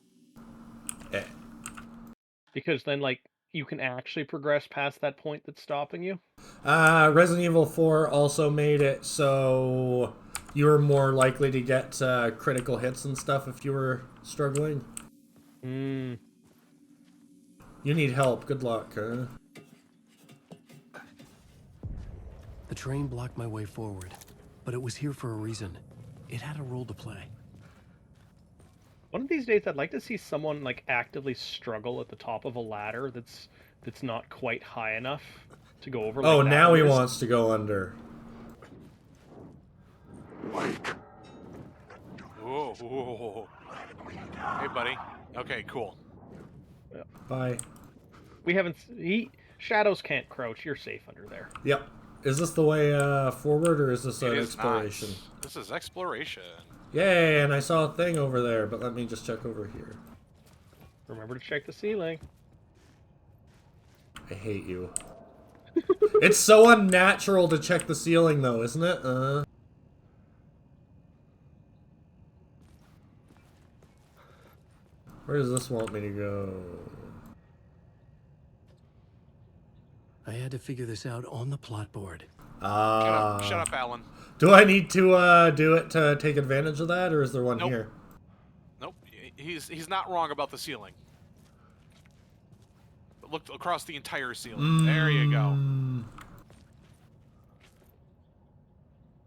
Because then, like, you can actually progress past that point that's stopping you. Resident Evil 4 also made it so you were more likely to get critical hits and stuff if you were struggling. Hmm. You need help. Good luck, huh? The train blocked my way forward, but it was here for a reason. It had a role to play. One of these days, I'd like to see someone like actively struggle at the top of a ladder that's not quite high enough to go over. Oh, like now he is. wants to go under. Whoa. Hey, buddy. Okay, cool. Yeah. Bye. We haven't. Shadows can't crouch. You're safe under there. Yep. Is this the way forward, or is this an exploration? Not. This is exploration. Yay, and I saw a thing over there, but let me just check over here. Remember to check the ceiling. I hate you. It's so unnatural to check the ceiling, though, isn't it? Where does this want me to go? I had to figure this out on the plot board. Shut up, Alan. Do I need to do it to take advantage of that, or is there one here? Nope. He's not wrong about the ceiling. But look across the entire ceiling. There you go.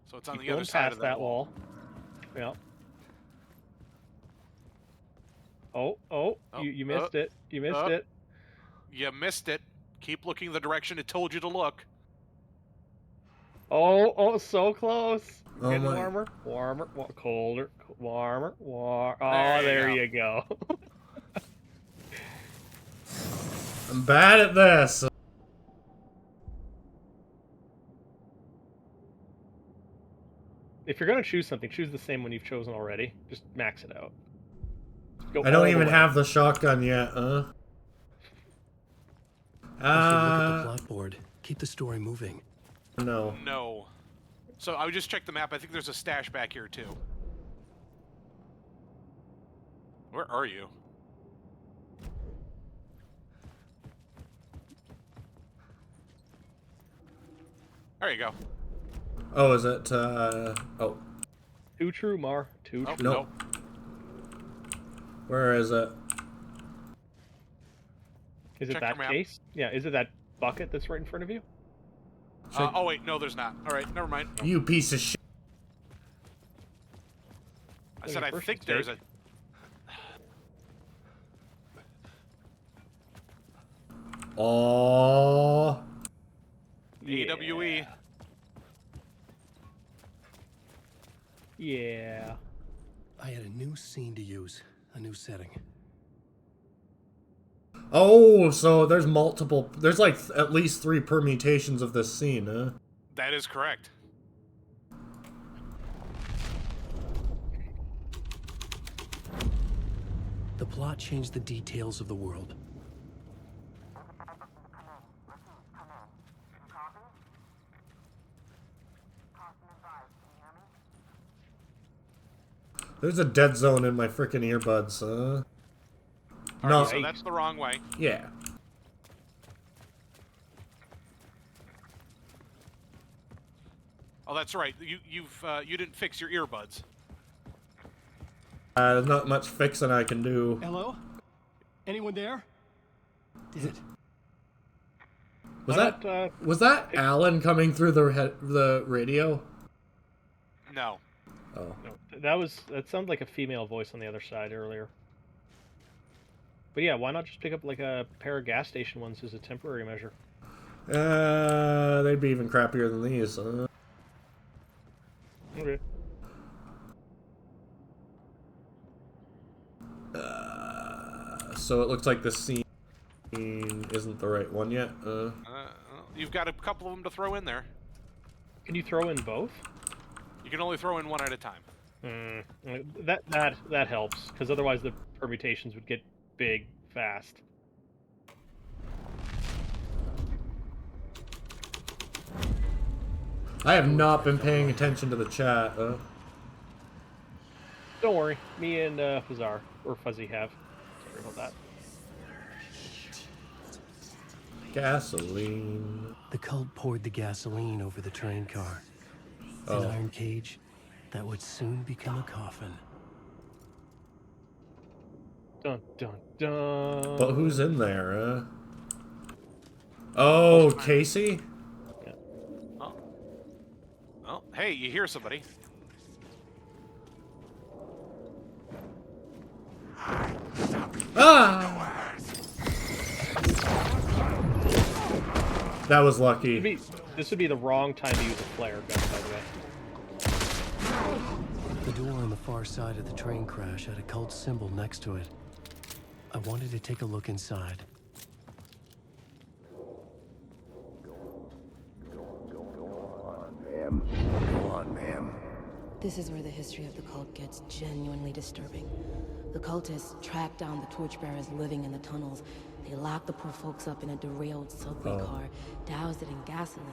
So it's on the other side of that wall. Yeah. Oh, you missed it. You missed it. You missed it. Keep looking the direction it told you to look. Oh, so close. Oh Getting my. warmer, colder, warmer. Oh, There you go. I'm bad at this. If you're gonna choose something, choose the same one you've chosen already. Just max it out. Go I don't all the even way. have the shotgun yet, Also, look at the plot board. Keep the story moving. No. No. So I would just check the map. I think there's a stash back here too. Where are you? There you go. Oh, is it, oh. Too true, Mar. Too Oh, true. Nope. Where is it? Is it Check that your map. case? Yeah, is it that bucket that's right in front of you? Oh wait, no, there's not. All right, never mind. You piece of shit. I said your I first think there's a. mistake. Oh. AWE. Yeah. I had a new scene to use, a new setting. Oh, so there's multiple. There's like at least 3 permutations of this scene, huh? That is correct. The plot changed the details of the world. There's a dead zone in my freaking earbuds, huh? All No. right, so that's the wrong way. Yeah. Oh, that's right. You didn't fix your earbuds. There's not much fixing I can do. Hello? Anyone there? Did it? Was that Alan coming through the radio? No. Oh. No, that sounded like a female voice on the other side earlier. But yeah, why not just pick up like a pair of gas station ones as a temporary measure? They'd be even crappier than these. Okay. So it looks like the scene isn't the right one yet. You've got a couple of them to throw in there. Can you throw in both? You can only throw in one at a time. That helps, because otherwise the permutations would get big fast. I have not been paying attention to the chat. Don't worry, me and Phuzzy have. Sorry about that. Gasoline. The cult poured the gasoline over the train car. An iron cage that would soon become a coffin. Dun dun dun. But who's in there? Oh, Casey? Yeah. Oh, hey, you hear somebody. Ah! That was lucky. This would be the wrong time to use a flare gun, by the way. The door on the far side of the train crash had a cult symbol next to it. I wanted to take a look inside. Go on, ma'am. This is where the history of the cult gets genuinely disturbing. The cultists tracked down the torchbearers living in the tunnels. They locked the poor folks up in a derailed subway car, doused it in gasoline.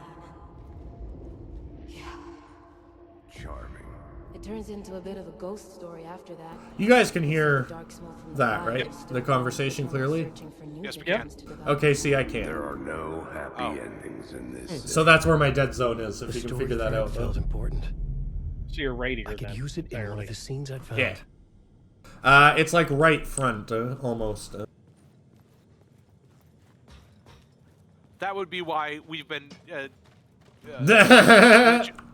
Yeah. Charming. It turns into a bit of a ghost story after that. You guys can hear Dark smoke from that, fire, right? still The conversation clearly? searching for new Yes, we victims can. to devour. Okay, see, I can't. There are no happy endings in this. So that's where my dead zone is, if The you can story figure that out. felt important. So you're rightier I could then. use it in one of the scenes I'd found. Yeah. It's like right front, almost. That would be why we've been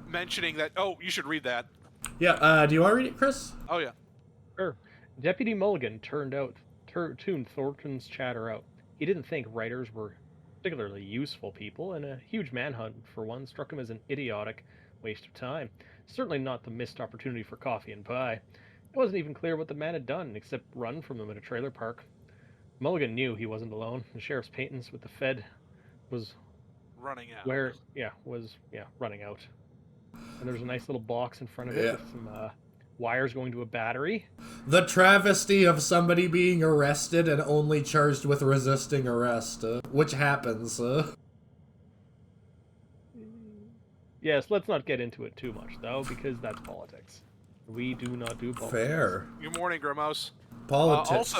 mentioning that. Oh, you should read that. Yeah, do you want to read it, Chris? Oh, yeah. Sure. Deputy Mulligan tuned Thornton's chatter out. He didn't think writers were particularly useful people, and a huge manhunt for one struck him as an idiotic waste of time. Certainly not the missed opportunity for coffee and pie. It wasn't even clear what the man had done, except run from them at a trailer park. Mulligan knew he wasn't alone. The sheriff's patents with the Fed was Running out. running out. And there's a nice little box in front of Yeah. it with some wires going to a battery. The travesty of somebody being arrested and only charged with resisting arrest, which happens. Yes, let's not get into it too much, though, because that's politics. We do not do politics. Fair. Good morning, Grimos. Politics.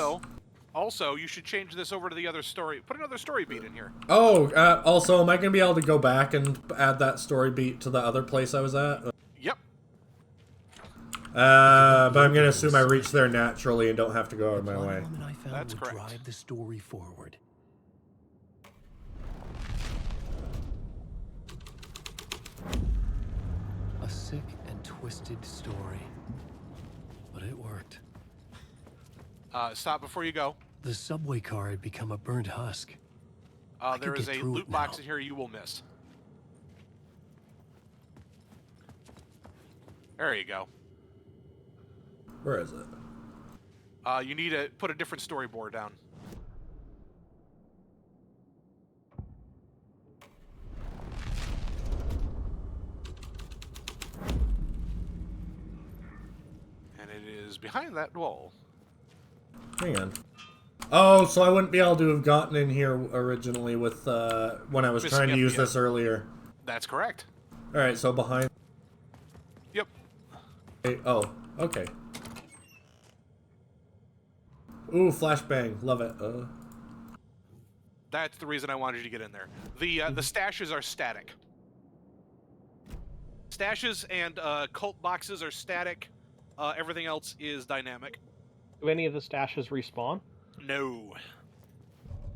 Also, you should change this over to the other story. Put another story beat in here. Oh, also, am I going to be able to go back and add that story beat to the other place I was at? Yep. But I'm going to assume I reach there naturally and don't have to go out of my One way. woman I found That's would correct. drive the story forward. A sick and twisted story, but it worked. Stop before you go. The subway car had become a burnt husk. There could is get a through loot it box now. in here you will miss. There you go. Where is it? You need to put a different storyboard down. And it is behind that wall. Hang on. Oh, so I wouldn't be able to have gotten in here originally with, when I was Miss- trying to yep, use yep. this earlier. That's correct. Alright, so behind... Yep. Oh, okay. Ooh, flashbang. Love it. That's the reason I wanted you to get in there. The stashes are static. Stashes and cult boxes are static. Everything else is dynamic. Do any of the stashes respawn? No.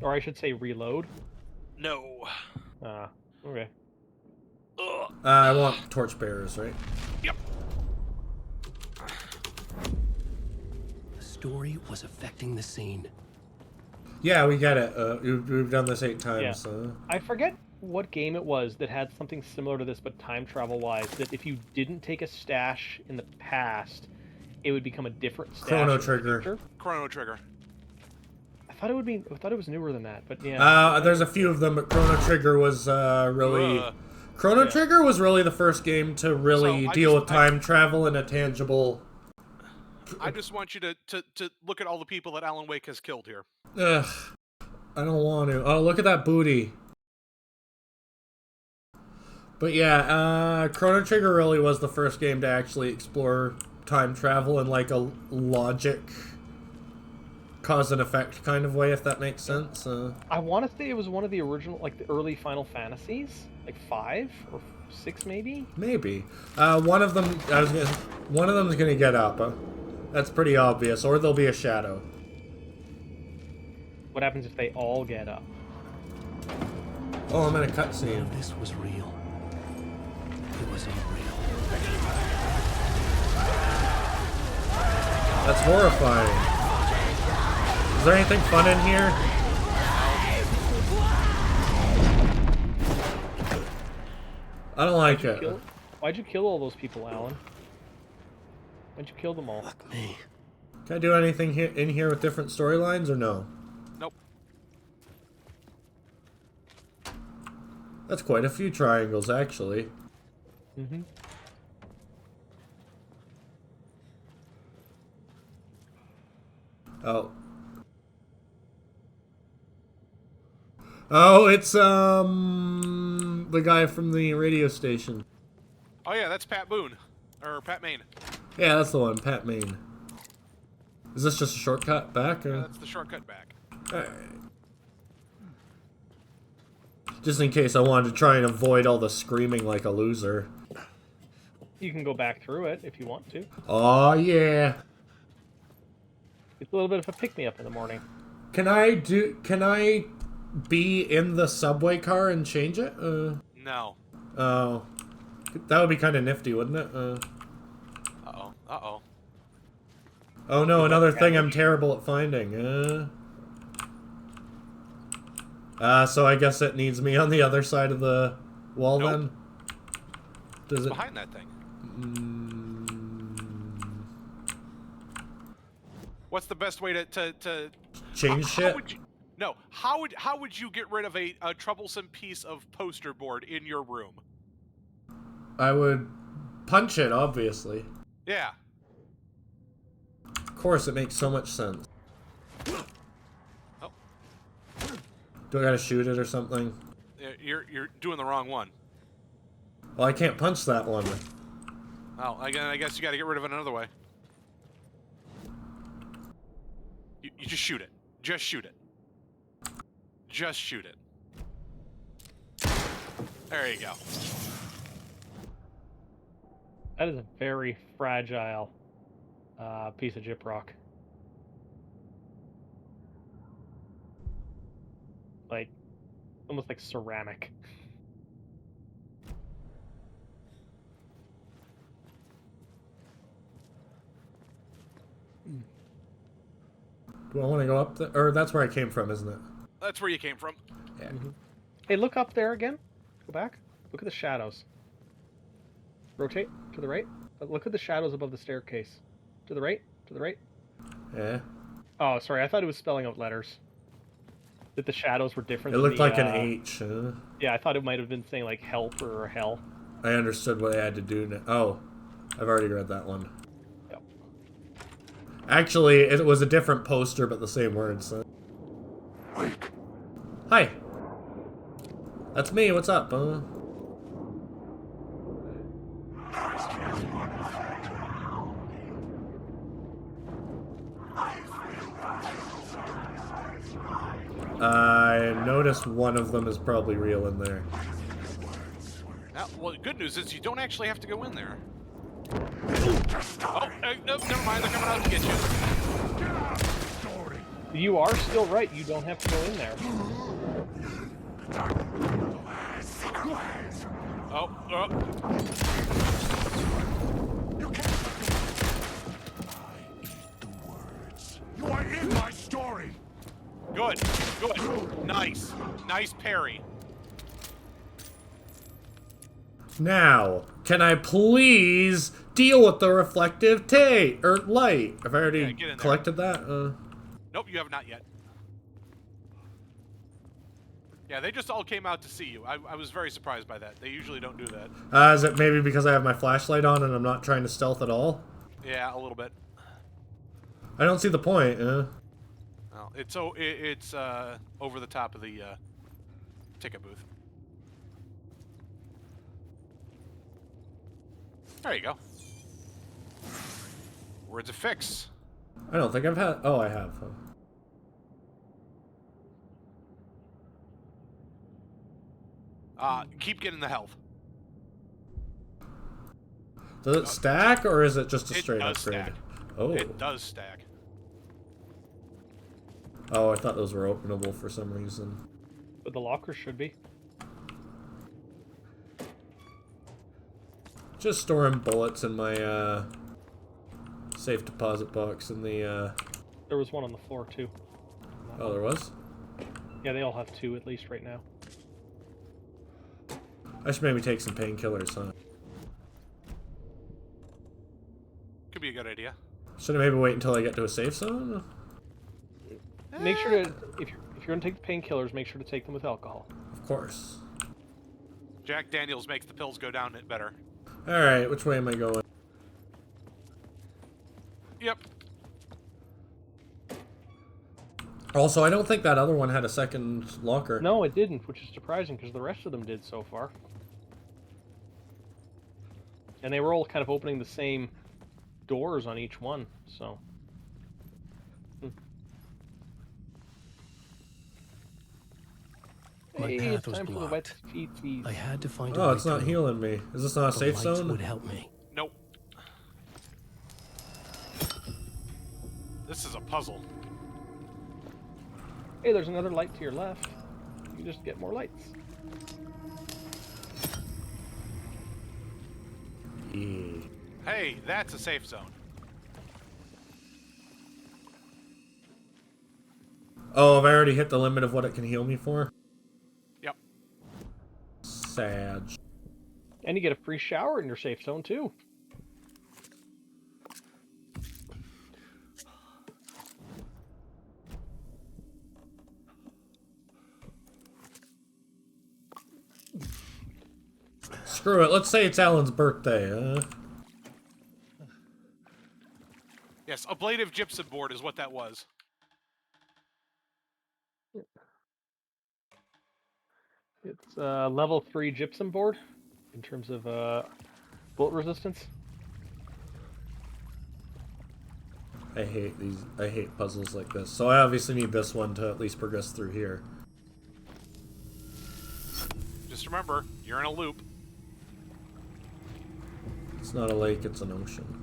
Or I should say reload? No. Okay. I want torchbearers, right? Yep. The story was affecting the scene. Yeah, we get it. We've done this 8 times. Yeah. I forget what game it was that had something similar to this, but time travel wise, that if you didn't take a stash in the past, it would become a different stash. Chrono in the Trigger. future. Chrono Trigger. I thought it was newer than that, but yeah. There's a few of them, but Chrono Trigger was really... Chrono Trigger was really the first game to really deal with time travel in a tangible... I just want you to look at all the people that Alan Wake has killed here. Ugh. I don't want to. Oh, look at that booty. But yeah, Chrono Trigger really was the first game to actually explore time travel in like a logic, cause and effect kind of way, if that makes sense. I want to say it was one of the original, like the early Final Fantasies, like 5 or 6 maybe. Maybe. One of them them's gonna get up. That's pretty obvious, or there'll be a shadow. What happens if they all get up? Oh, I'm in a None cutscene. of this was real. It was unreal. That's horrifying. Is there anything fun in here? I don't like it. Why'd you kill all those people, Alan? Why'd you kill them all? Fuck me. Can I do anything in here with different storylines or no? Nope. That's quite a few triangles, actually. Mm-hmm. Oh. Oh, it's, the guy from the radio station. Oh yeah, that's Pat Boone. Or Pat Maine. Yeah, that's the one, Pat Maine. Is this just a shortcut back? Or? That's the shortcut back. Alright. Just in case I wanted to try and avoid all the screaming like a loser. You can go back through it if you want to. Oh yeah. It's a little bit of a pick-me-up in the morning. Can I be in the subway car and change it? No. Oh. That would be kind of nifty, wouldn't it? Uh-oh. Uh-oh. Oh no, another thing I'm terrible at finding. So I guess it needs me on the other side of the wall then? Does It's it? behind that thing. What's the best way to change shit? How would you get rid of a troublesome piece of poster board in your room? I would punch it, obviously. Yeah. Of course, it makes so much sense. Oh. Do I gotta shoot it or something? You're doing the wrong one. Well, I can't punch that one. Well, again, I guess you got to get rid of it another way. You just shoot it. Just shoot it. Just shoot it. There you go. That is a very fragile piece of gyprock. Like, almost like ceramic. Do I want to go up there? Or that's where I came from, isn't it? That's where you came from. Yeah. Mm-hmm. Hey, look up there again. Go back. Look at the shadows. Rotate to the right. Look at the shadows above the staircase. To the right. To the right. Yeah. Oh, sorry. I thought it was spelling out letters. That the shadows were different. It looked than like an H. Yeah, I thought it might have been saying like help or hell. I understood what I had to do now. Oh, I've already read that one. Yep. Actually, it was a different poster, but the same words. So. Wake. Hi. That's me. What's up? I noticed one of them is probably real in there. Now, well, the good news is you don't actually have to go in there. Oh, no, never mind. They're coming out to get you. You are still right. You don't have to go in there. Oh. You can't. I eat the words. You are in my story. Good. Good. Nice. Nice parry. Now, can I please deal with the reflective tape or light? Have I already collected that? Nope, you have not yet. Yeah, they just all came out to see you. I was very surprised by that. They usually don't do that. Is it maybe because I have my flashlight on and I'm not trying to stealth at all? Yeah, a little bit. I don't see the point. Well, it's over the top of the ticket booth. There you go. Words of fix. I don't think I've had... Oh, I have. Keep getting the health. Does it stack, or is it just a straight does upgrade? stack. Oh. It does stack. Oh, I thought those were openable for some reason. But the lockers should be. Just storing bullets in my safe deposit box in the... There was one on the floor, too. Oh, there was? Yeah, they all have two at least right now. I should maybe take some painkillers, huh? Could be a good idea. Should I maybe wait until I get to a safe zone? Make sure to, if you're gonna take the painkillers, make sure to take them with alcohol. Of course. Jack Daniels makes the pills go down better. Alright, which way am I going? Yep. Also, I don't think that other one had a second locker. No, it didn't, which is surprising because the rest of them did so far. And they were all kind of opening the same doors on each one, so... My Hey, path it's was time for the wet blocked. feetsies. I had to find a Oh, way it's not through. healing me. Is this not a The safe lights zone? would help me. Nope. This is a puzzle. Hey, there's another light to your left. You just get more lights. Yeah. Hey, that's a safe zone. Oh, have I already hit the limit of what it can heal me for? Yep. Sad. And you get a free shower in your safe zone, too. Screw it. Let's say it's Alan's birthday. Yes, ablative gypsum board is what that was. It's level 3 gypsum board in terms of bullet resistance. I hate puzzles like this. So I obviously need this one to at least progress through here. Just remember, you're in a loop. It's not a lake, it's an ocean.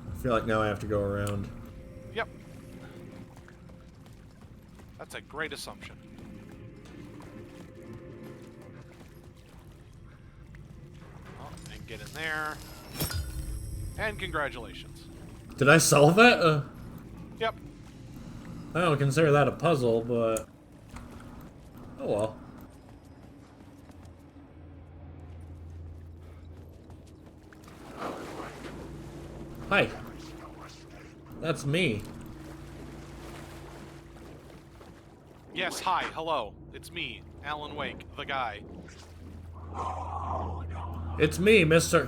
I feel like now I have to go around. Yep. That's a great assumption. Oh, and get in there. And congratulations. Did I solve it? Yep. I don't consider that a puzzle, but... Oh well. Hi. That's me. Yes, hi, hello. It's me, Alan Wake, the guy. It's me, Mr.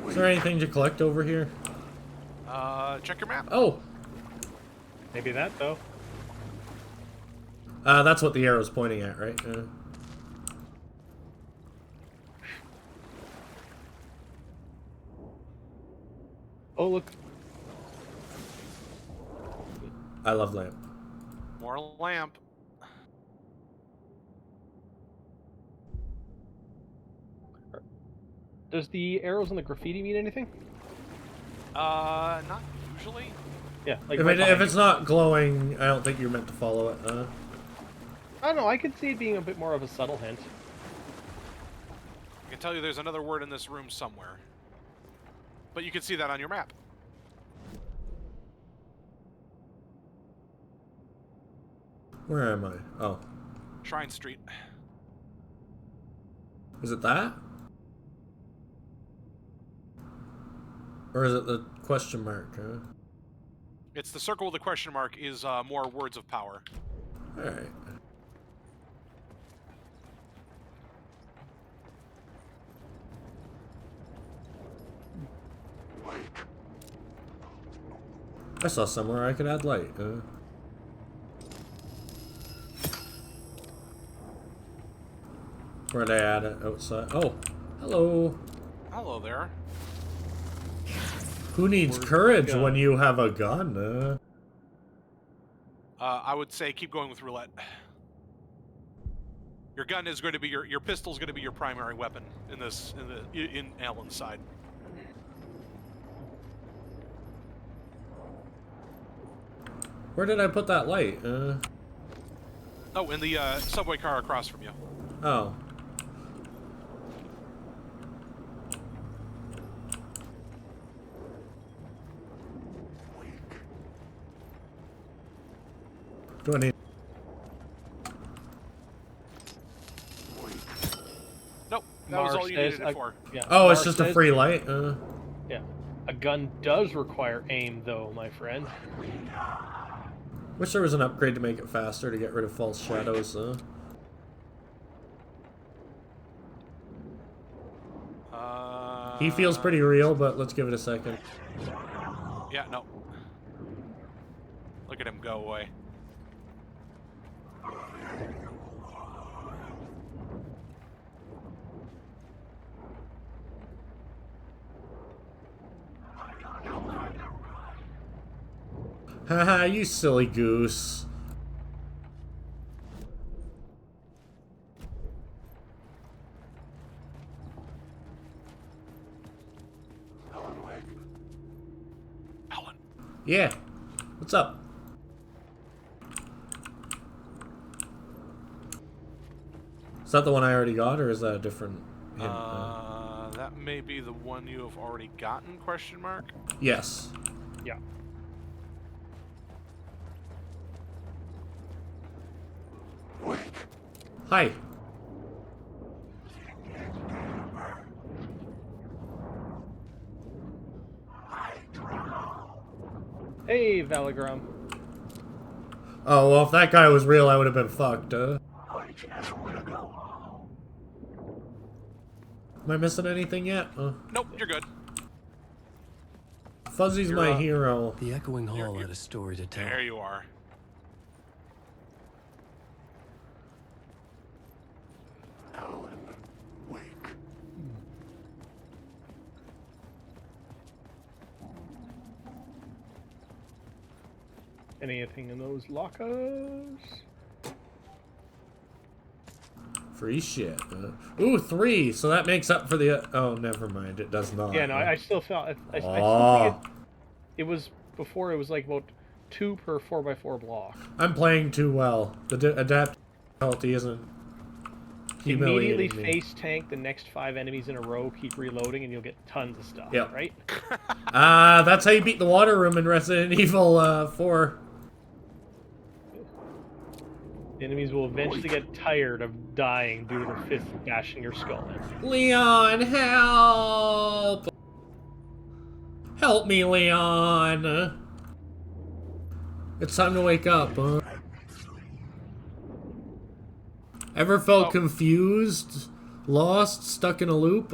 Is there anything to collect over here? Check your map. Oh! Maybe that, though. That's what the arrow's pointing at, right? Oh, look. I love lamp. More lamp. Does the arrows and the graffiti mean anything? Not usually. Yeah, like If it's not glowing, I don't think you're meant to follow it. I don't know, I could see it being a bit more of a subtle hint. I can tell you there's another word in this room somewhere. But you can see that on your map. Where am I? Oh. Shrine Street. Is it that? Or is it the question mark? It's the circle with the question mark is more words of power. Alright. I saw somewhere I could add light. Where'd I add it? Outside. Oh, hello. Hello there. Who needs courage when you have a gun? I would say keep going with roulette. Your gun is going to be your pistol's going to be your primary weapon in this in Alan's side. Where did I put that light? Oh, in the subway car across from you. Oh. Do I need... Nope, that was all you needed it for. Yeah, Oh, it's Mark just a says- free light? Yeah. A gun does require aim, though, my friend. Wish there was an upgrade to make it faster to get rid of false shadows. He feels pretty real, but let's give it a second. Yeah, no. Look at him go away. Haha, you silly goose. Alan. Yeah. What's up? Is that the one I already got, or is that a different hint? That may be the one you have already gotten, question mark? Yes. Yeah. Hi. Hey, Valagram. Oh, well, if that guy was real, I would have been fucked, Am I missing anything yet? Nope, you're good. Phuzzy's You're, my hero. The echoing hall had a story to tell. There you are. Alan, wake. Anything in those lockers? Free shit. Ooh, 3. So that makes up for the... oh, never mind. It does not. Yeah, no, I still felt... I still Oh. think it was... Before, it was like about 2 per 4x4 block. I'm playing too well. The adapt difficulty isn't humiliating Immediately me. face tank the next 5 enemies in a row, keep reloading, and you'll get tons of stuff, Yep. right? That's how you beat the water room in Resident Evil 4. The enemies will eventually get tired of dying due to their fist bashing your skull in. Leon, help! Help me, Leon! It's time to wake up, Ever felt confused? Lost? Stuck in a loop?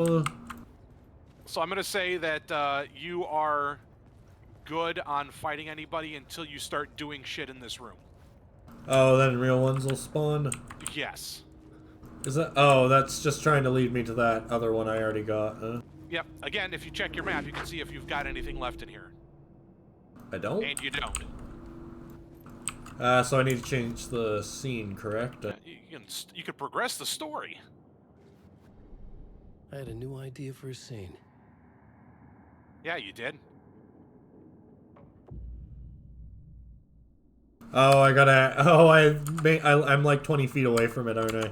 So I'm going to say that you are good on fighting anybody until you start doing shit in this room. Oh, then real ones will spawn? Yes. Is that... oh, that's just trying to lead me to that other one I already got, Yep. Again, if you check your map, you can see if you've got anything left in here. I don't? And you don't. So I need to change the scene, correct? You can progress the story. I had a new idea for a scene. Yeah, you did. Oh, I gotta... oh, I'm like 20 feet away from it, aren't I?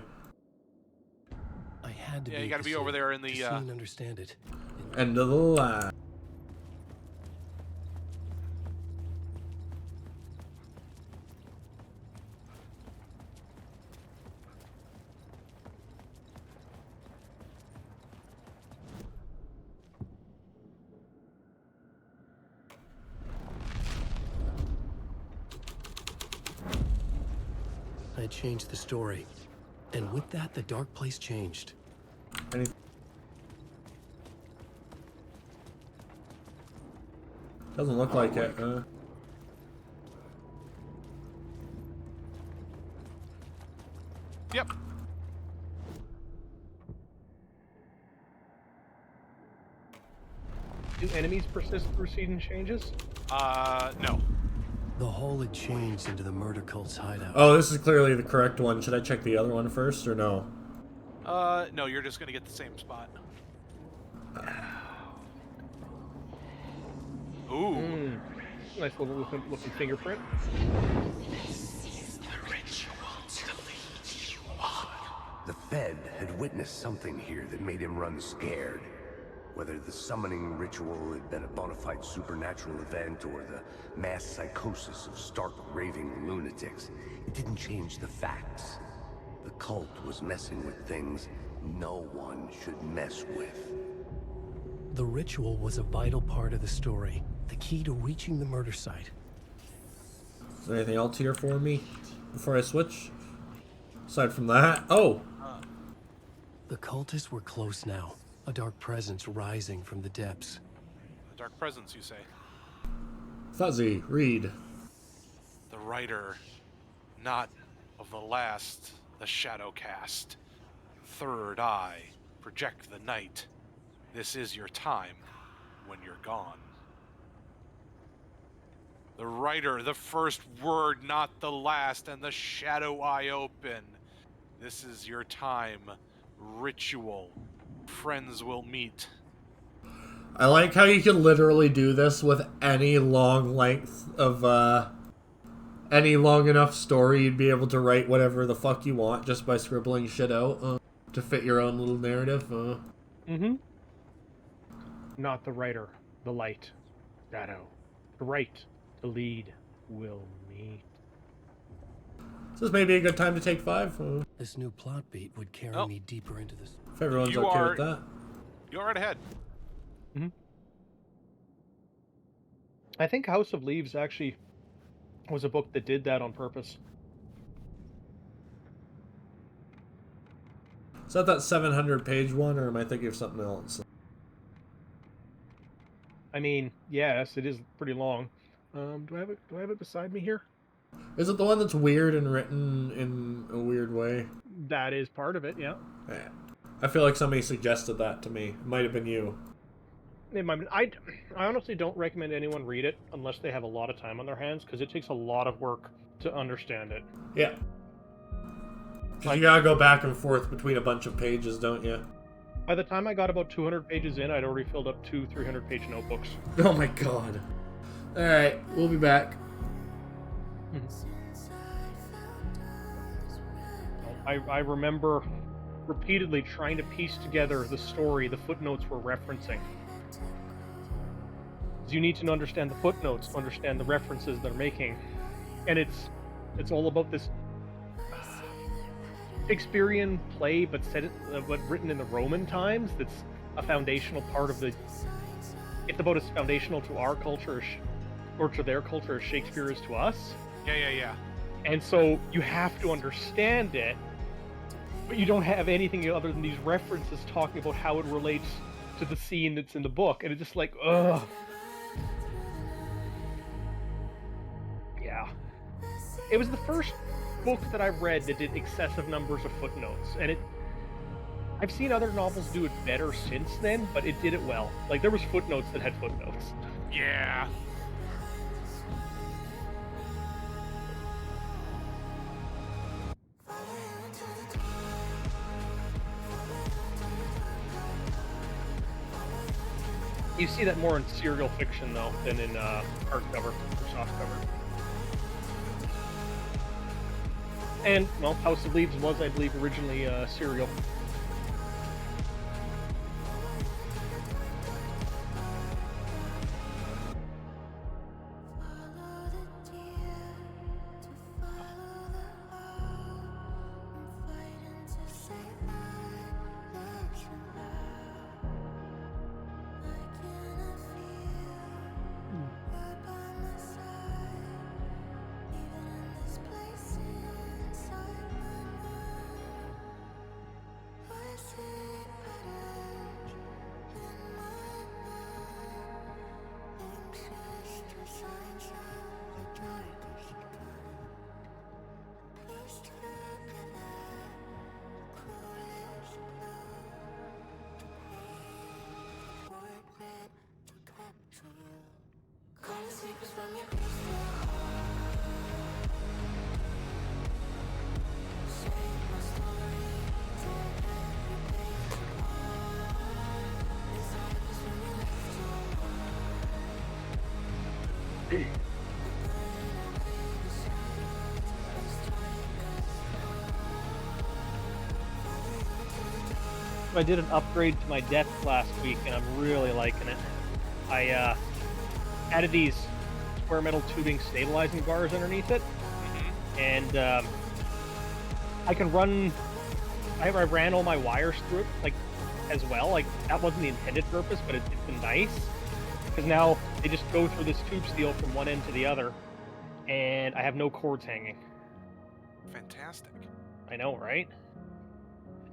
I had to Yeah, be you at gotta the be over scene there in the, to see and understand it. End of the line. I changed the story. And with that, the dark place changed. Doesn't look like it, Yep. Do enemies persist through season changes? No. The hall had changed into the murder cult's hideout. Oh, this is clearly the correct one. Should I check the other one first, or no? No, you're just gonna get the same spot. Ooh. Nice little looking fingerprint. The Fed had witnessed something here that made him run scared. Whether the summoning ritual had been a bona fide supernatural event or the mass psychosis of stark raving lunatics, it didn't change the facts. The cult was messing with things no one should mess with. The ritual was a vital part of the story, the key to reaching the murder site. Is there anything else here for me before I switch? Aside from that? Oh! The cultists were close now, a dark presence rising from the depths. A dark presence, you say? Phuzzy, read. The writer, not of the last, the shadow cast. Third eye, project the night. This is your time when you're gone. The writer, the first word, not the last, and the shadow eye open. This is your time. Ritual. Friends will meet. I like how you can literally do this with any long length of, any long enough story. You'd be able to write whatever the fuck you want just by scribbling shit out, to fit your own little narrative, Mm-hmm. not the writer, the light, shadow. The right, the lead, will meet. So this may be a good time to take 5. This new plot beat would carry Oh. me deeper into this. If everyone's You okay are- with that. Go right ahead. I think House of Leaves actually was a book that did that on purpose. Is that 700-page one, or am I thinking of something else? I mean, yes, it is pretty long. Do I have it beside me here? Is it the one that's weird and written in a weird way? That is part of it, yeah. Yeah. I feel like somebody suggested that to me. It might have been you. I honestly don't recommend anyone read it unless they have a lot of time on their hands, because it takes a lot of work to understand it. Yeah. Because you gotta go back and forth between a bunch of pages, don't you? By the time I got about 200 pages in, I'd already filled up 2 300-page notebooks. Oh my god. Alright, we'll be back. I remember repeatedly trying to piece together the story the footnotes were referencing. You need to understand the footnotes to understand the references they're making. And it's all about this Shakespearean play, but written in the Roman times. That's a foundational part of the. It's about as foundational to our culture, or to their culture, as Shakespeare is to us. Yeah. And so you have to understand it, but you don't have anything other than these references talking about how it relates to the scene that's in the book, and it's just like, ugh. Yeah. It was the first book that I read that did excessive numbers of footnotes, and I've seen other novels do it better since then, but it did it well. Like, there was footnotes that had footnotes. Yeah. You see that more in serial fiction, though, than in hardcover or softcover. And, well, House of Leaves was, I believe, originally serial. I did an upgrade to my desk last week, and I'm really liking it. I added these square metal tubing stabilizing bars underneath it, and I can run. I ran all my wires through it, like, as well. Like, that wasn't the intended purpose, but it's been nice because now they just go through this tube steel from one end to the other, and I have no cords hanging. Fantastic. I know, right?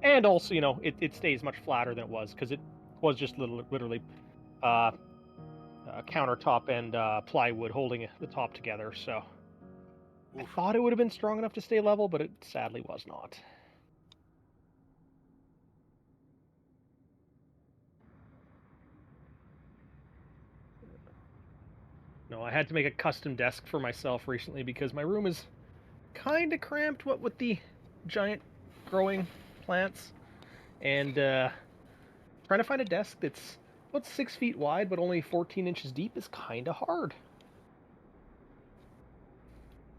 And also, you know, it stays much flatter than it was, because it was just literally countertop and plywood holding the top together, so I thought it would have been strong enough to stay level, but it sadly was not. No, I had to make a custom desk for myself recently because my room is kind of cramped, what with the giant growing plants, and trying to find a desk that's about 6 feet wide but only 14 inches deep is kind of hard.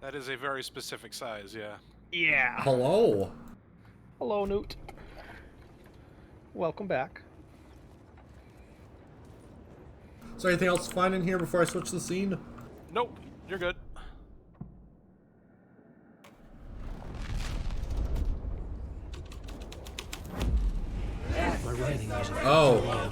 That is a very specific size, yeah. Yeah. Hello. Hello, Noot. Welcome back. there anything else to find in here before I switch the scene? Nope, you're good. My writing is Oh.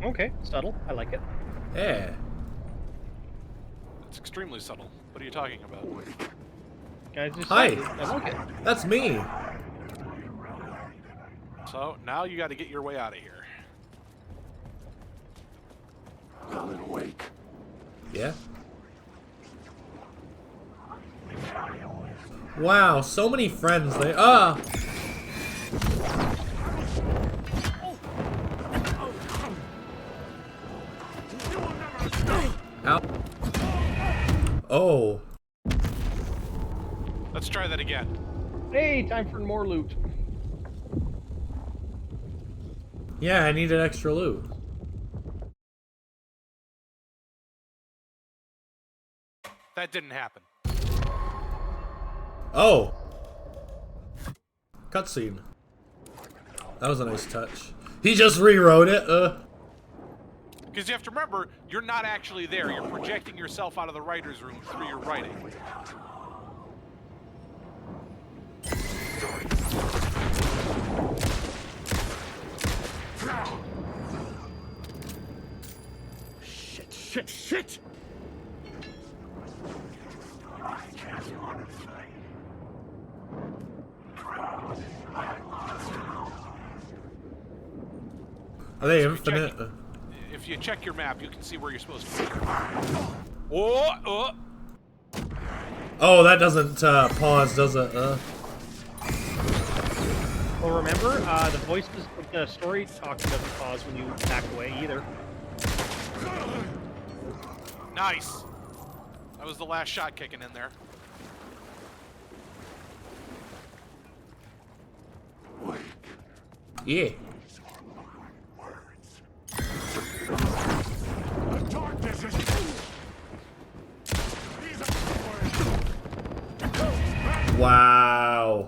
Okay, subtle. I like it. Yeah. It's extremely subtle. What are you talking about? Guys, just Hi. I like it. That's me. So, now you got to get your way out of here. Alan Wake. Yeah. Wow, so many friends. They Ow. Oh. Let's try that again. Hey, time for more loot. Yeah, I needed extra loot. That didn't happen. Oh. Cutscene. That was a nice touch. He just rewrote it. Because you have to remember, you're not actually there. You're projecting yourself out of the writer's room through your writing. Shit! Are they infinite? If you check your map, you can see where you're supposed to be. Oh! Oh, that doesn't pause, does it? Well, remember, the voices of the story talking doesn't pause when you back away either. Nice! That was the last shot kicking in there. Yeah. Wow.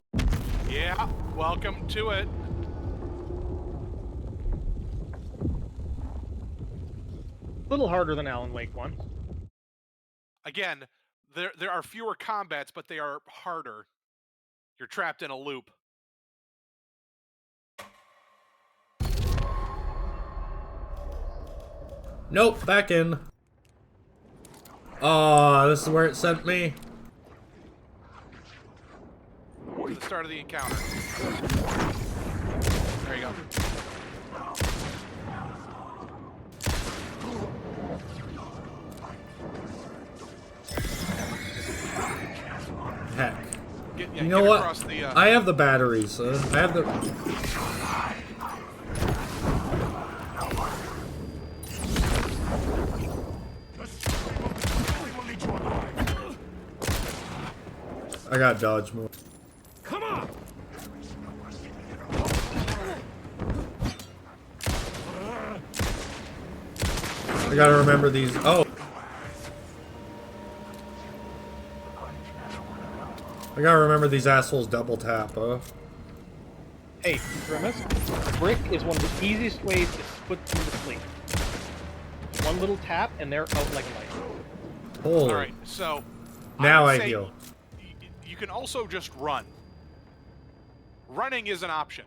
Yeah, welcome to it. A little harder than Alan Wake 1. Again, there are fewer combats, but they are harder. You're trapped in a loop. Nope, back in. Oh, this is where it sent me. To the start of the encounter. There you go. Heck. Yeah, you know what? Across the, I have the batteries. I have the... I got dodge move. Come on! I gotta remember these. Oh. I gotta remember these assholes double tap, Hey, Grimace, brick is one of the easiest ways to put them to sleep. One little tap, and they're out like a light. Holy. Alright, so... Now would I say heal. You can also just run. Running is an option.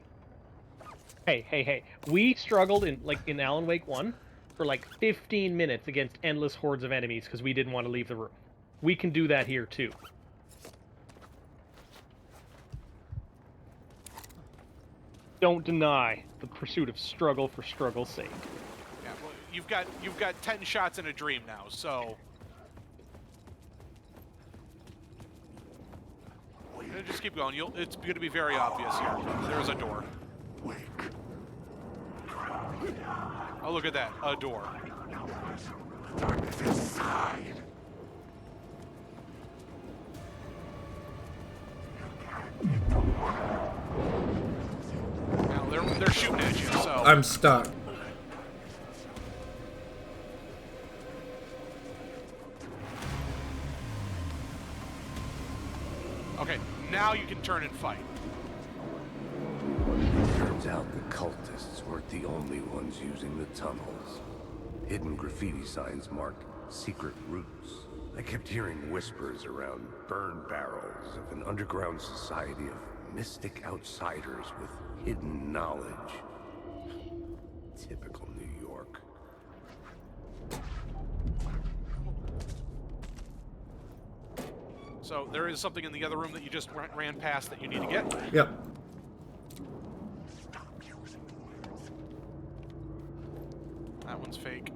Hey. We struggled in Alan Wake 1 for like 15 minutes against endless hordes of enemies because we didn't want to leave the room. We can do that here too. Don't deny the pursuit of struggle for struggle's sake. Yeah, well, you've got 10 shots in a dream now, so... Just keep going. It's going to be very obvious here. There's a door. Oh, look at that. A door. Darkness inside. Now, they're shooting at you, so... I'm stuck. Okay, Now you can turn and fight. Turns out the cultists weren't the only ones using the tunnels. Hidden graffiti signs marked secret routes. I kept hearing whispers around burn barrels of an underground society of mystic outsiders with hidden knowledge. Typical New York. So there is something in the other room that you just ran past that you need to get. Yep. That one's fake.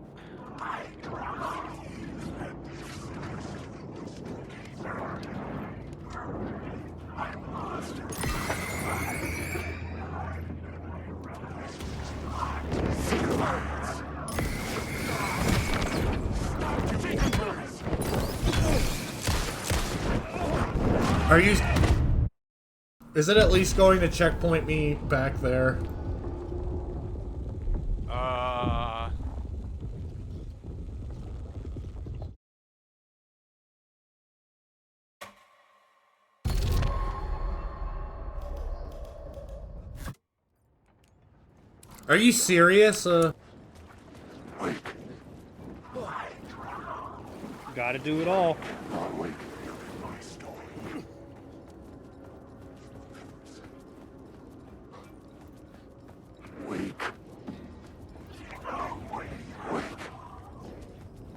Are you... Is it at least going to checkpoint me back there? Are you serious? Gotta do it all.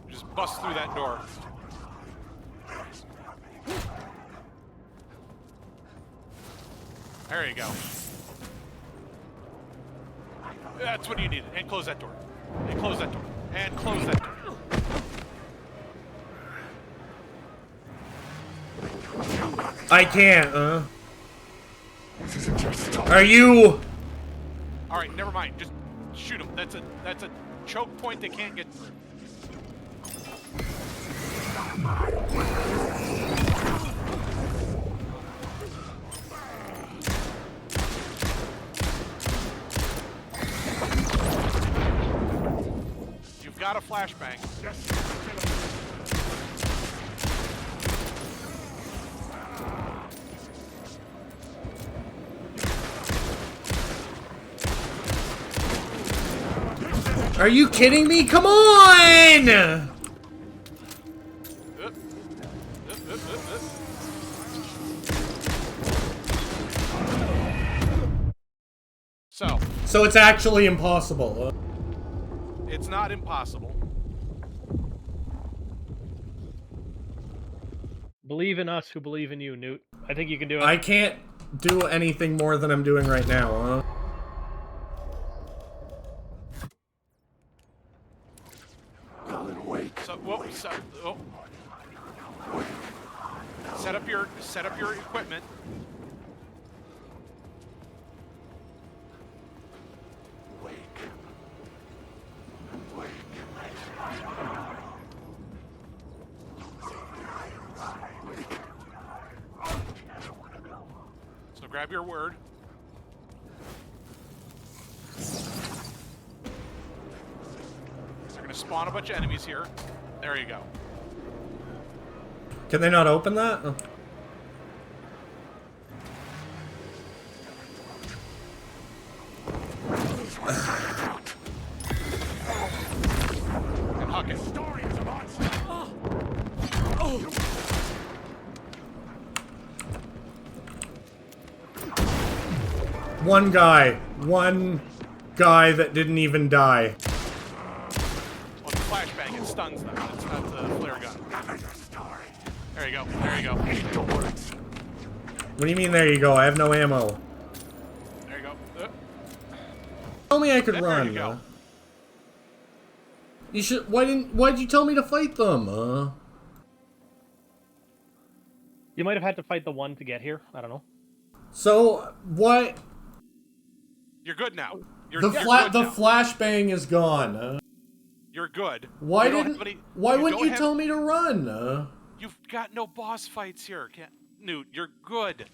Just bust through that door. There you go. That's what you needed. And close that door. And close that door. And close that door. I can't, Are you... Alright, never mind. Just shoot him. That's a choke point they can't get through. You've got a flashbang. Are you kidding me? Come on! So it's actually impossible. It's not impossible. Believe in us who believe in you, Noot. I think you can do it. I can't do anything more than I'm doing right now, Set up your equipment. So grab your word. They're gonna spawn a bunch of enemies here. There you go. Can they not open that? And huck it. One guy that didn't even die. Well, the flashbang, it stuns them. It's not the flare gun. There you go. There you go. What do you mean, there you go? I have no ammo. There you go. Tell me I could There run. you go. You should. Why'd you tell me to fight them? You might have had to fight the one to get here. I don't know. So what? You're good now. The flashbang is gone. You're good. Why wouldn't you tell me to run? You've got no boss fights here, Noot. You're good.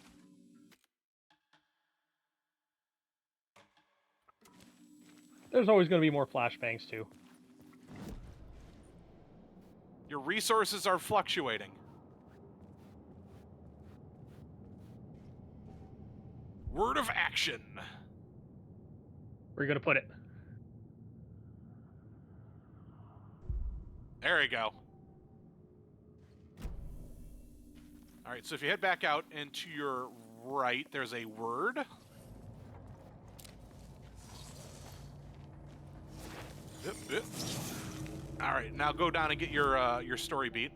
There's always going to be more flashbangs too. Your resources are fluctuating. Word of action. Where are you gonna put it? There you go. All right, so if you head back out and to your right, there's a word. Yep. All right, now go down and get your story beat.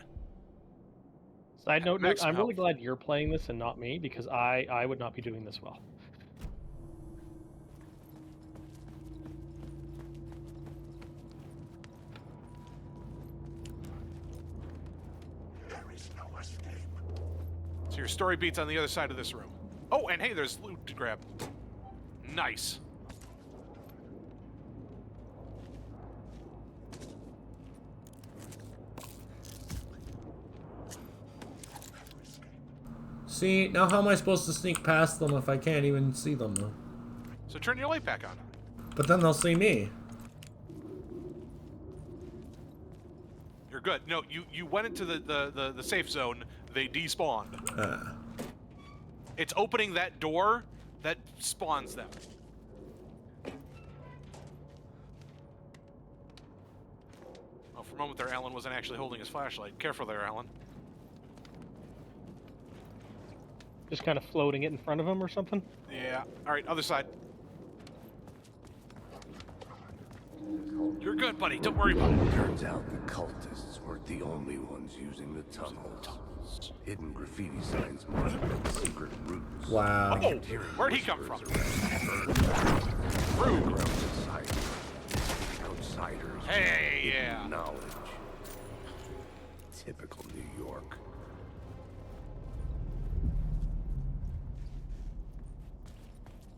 Side note, Max I'm really health. glad you're playing this and not me, because I would not be doing this well. There is no escape. So your story beat's on the other side of this room. Oh, and hey, there's loot to grab. Nice. See, now how am I supposed to sneak past them if I can't even see them? So turn your light back on. But then they'll see me. You're good. No, you went into the safe zone. They despawned. It's opening that door that spawns them. Oh, for a moment there, Alan wasn't actually holding his flashlight. Careful there, Alan. Just kind of floating it in front of him or something? Yeah. All right, other side. You're good, buddy. Don't worry about it. Turns out the cultists weren't the only ones using the tunnels. Hidden graffiti signs marked secret routes. Wow. Oh, where'd he come from? Rude. Outsiders. Hey, with yeah. knowledge. Typical New York.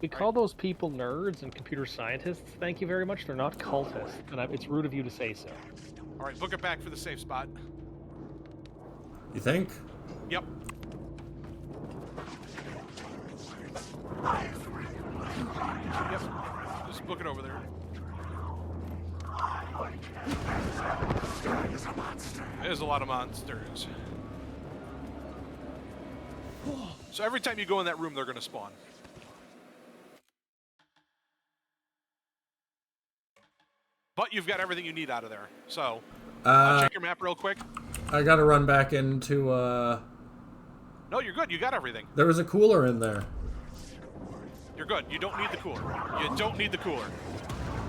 We call those people nerds and computer scientists. Thank you very much. They're not cultists, and it's rude of you to say so. All right, book it back for the safe spot. You think? Yep. Yep. Just book it over there. There's a lot of monsters. So every time you go in that room, they're going to spawn. But you've got everything you need out of there. So, check your map real quick. I gotta run back into, No, you're good. You got everything. There was a cooler in there. You're good. You don't need the cooler. You don't need the cooler.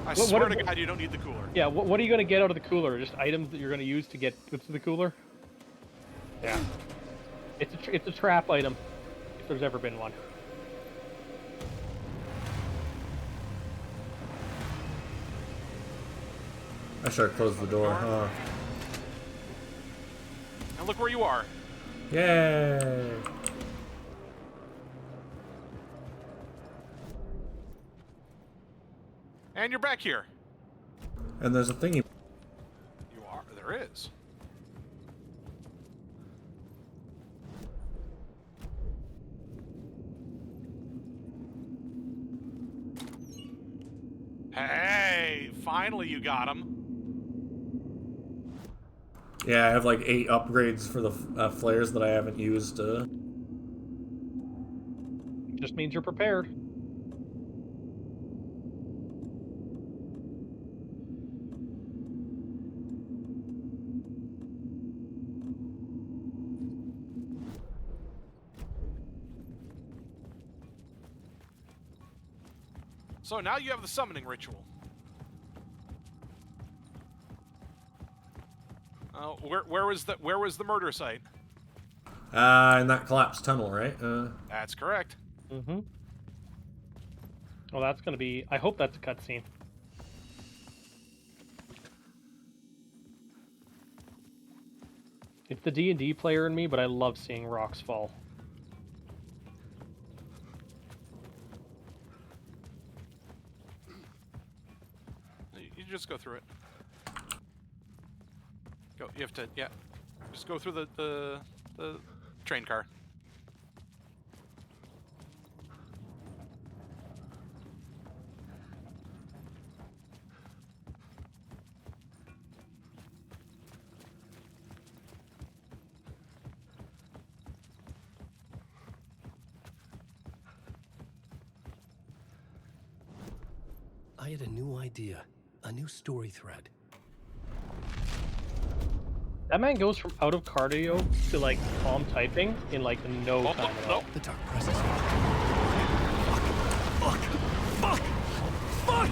I What swear are- to God, you don't need the cooler. Yeah, what are you going to get out of the cooler? Just items that you're going to use to get to the cooler? Yeah. It's a trap item, if there's ever been one. I should have closed the door, huh? And look where you are. Yay! And you're back here. And there's a thingy. You are. There is. Hey, finally you got him. Yeah, I have like 8 upgrades for the flares that I haven't used. Just means you're prepared. So now you have the summoning ritual. Where was the murder site? In that collapsed tunnel, right? That's correct. Mm-hmm. Well, that's going to be... I hope that's a cutscene. It's the D&D player in me, but I love seeing rocks fall. You just go through it. Go. You have to. Yeah. Just go through the train car. I had a new idea, a new story thread. That man goes from out of cardio to like calm typing in like no Oh, time at no. all. The dark presence. Fuck! Fuck! Fuck!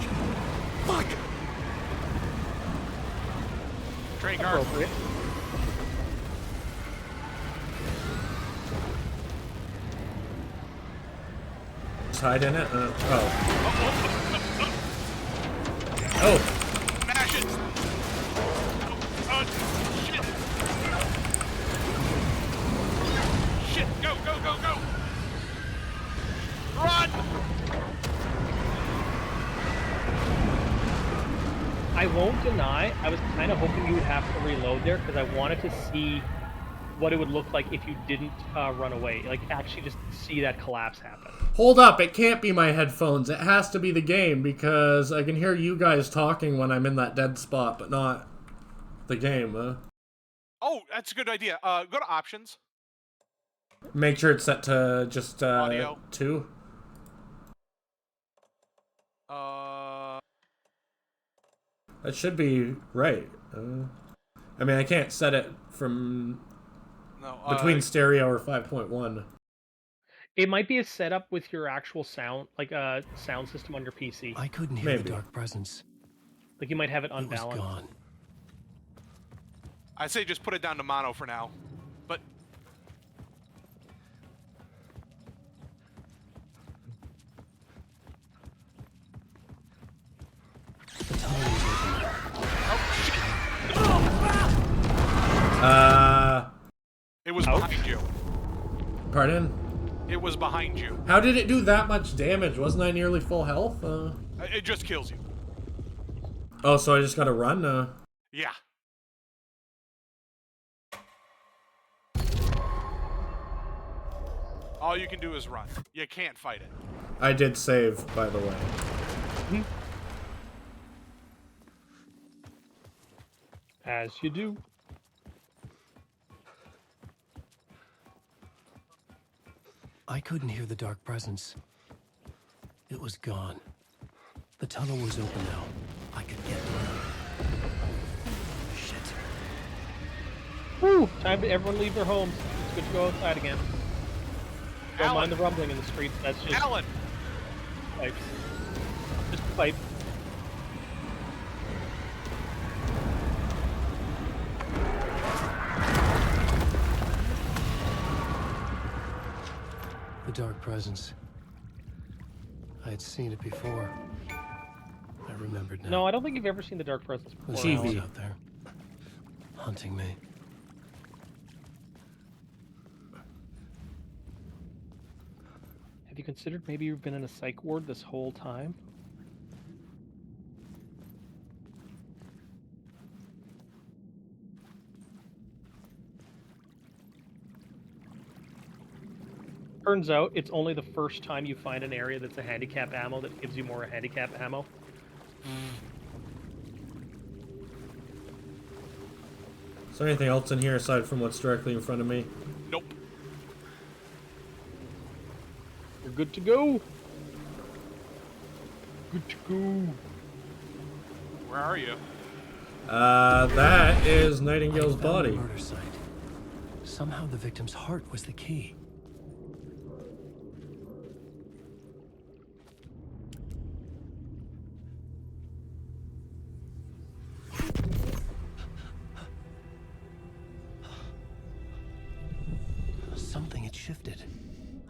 Fuck! Train car. Appropriate. Just hide in it? Oh. Oh! Smash it! Shit! Shit! Go, go, go, go! Run! I won't deny, I was kind of hoping you would have to reload there because I wanted to see what it would look like if you didn't run away. Like, actually just see that collapse happen. Hold up, it can't be my headphones. It has to be the game because I can hear you guys talking when I'm in that dead spot, but not the game. Oh, that's a good idea. Go to options. Make sure it's set to just Audio. 2. That should be right. I mean, I can't set it from No. between stereo or 5.1. It might be a setup with your actual sound, like a sound system on your PC. I couldn't hear Maybe. the dark presence. Like you might have it It was unbalanced. gone. I say just put it down to mono for now. But The tunnel was open. it was behind you. Pardon? It was behind you. How did it do that much damage? Wasn't I nearly full health? It just kills you. Oh, so I just gotta run? Yeah. All you can do is run. You can't fight it. I did save, by the way. As you do. I couldn't hear the dark presence. It was gone. The tunnel was open now. I could get through. Shit. Woo! Time to everyone leave their homes. It's good to go outside again. Don't Alan. mind the rumbling in the streets. That's just Alan! pipes. Just pipe. The dark presence. I had seen it before. I remembered now. No, I don't think you've ever seen the Dark Presence before. There's TV. someone out there, hunting me. Have you considered maybe you've been in a psych ward this whole time? Turns out it's only the first time you find an area that's a handicap ammo that gives you more handicap ammo. Is there anything else in here aside from what's directly in front of me? Nope. You're good to go. Good to go. Where are you? That is Nightingale's I found the body. murder site. Somehow the victim's heart was the key. Something had shifted.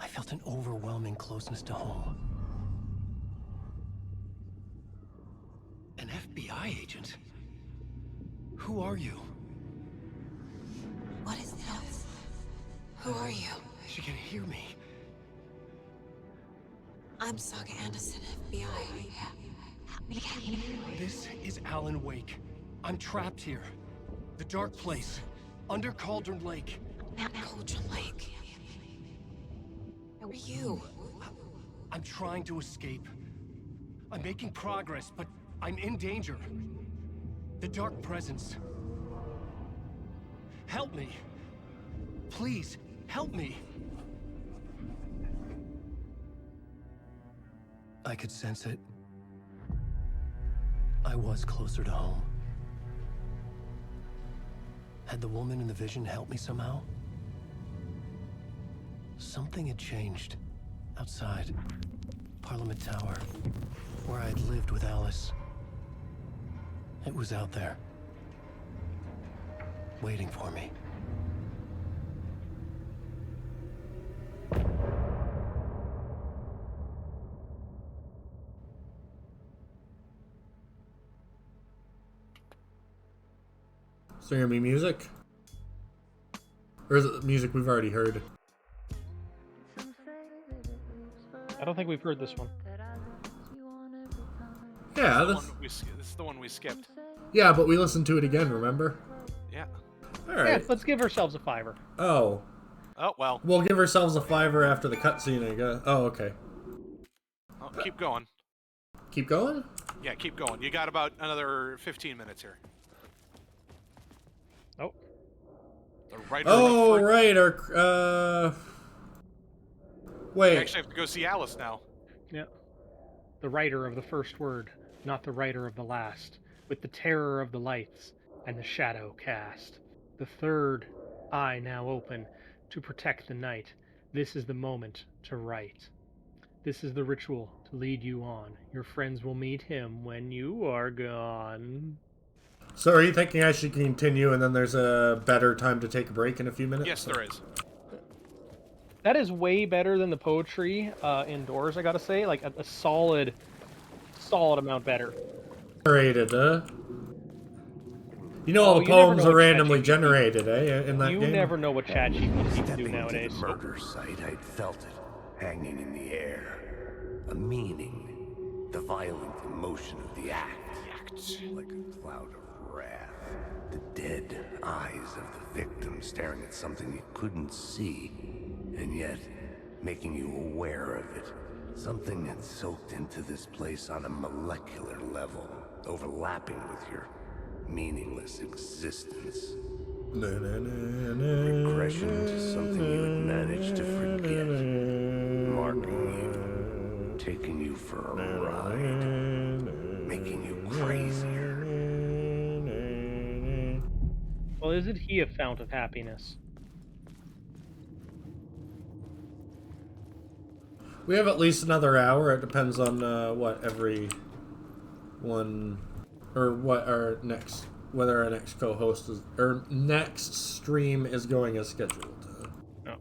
I felt an overwhelming closeness to home. An FBI agent? Who are you? What is this? Who are you? She can hear me. I'm Saga Anderson, FBI. This is Alan Wake. I'm trapped here. The dark place. Under Cauldron Lake. Cauldron Lake. Who are you? I'm trying to escape. I'm making progress, but I'm in danger. The dark presence. Help me. Please, help me. I could sense it. was closer to home? Had the woman in the vision helped me somehow? Something had changed. Outside. Parliament Tower. Where I had lived with Alice. It was out there. Waiting for me. Is there gonna be music? Or is it the music we've already heard? I don't think we've heard this one. Yeah, This is the one we skipped. yeah, but we listened to it again, remember? Yeah. Alright. Yeah, let's give ourselves a $5. Oh. Oh, well. We'll give ourselves a $5 after the cutscene, I guess. Oh, okay. Oh, keep going. Keep going? Yeah, keep going. You got about another 15 minutes here. Oh. The writer Oh, of right. Wait. You actually have to go see Alice now. Yeah. The writer of the first word, not the writer of the last, with the terror of the lights and the shadow cast. The third eye now open to protect the night. This is the moment to write. This is the ritual to lead you on. Your friends will meet him when you are gone. So are you thinking I should continue and then there's a better time to take a break in a few minutes? Yes, there is. That is way better than the poetry indoors, I gotta say. Like a solid amount better. Generated, You know all the poems are randomly generated, in that game? You never know what ChatGPT can do nowadays. The murder site, I'd felt it, hanging in the air. A meaning. The violent emotion of the act. Like a cloud of wrath. The dead eyes of the victim staring at something you couldn't see, and yet making you aware of it. Something had soaked into this place on a molecular level, overlapping with your meaningless existence. Regression to something you had managed to forget. Marking you, taking you for a ride, making you crazier. Well, isn't he a fount of happiness? We have at least another hour. It depends on what every one, or what our next, whether our next co-host is, or next stream is going as scheduled. Oh.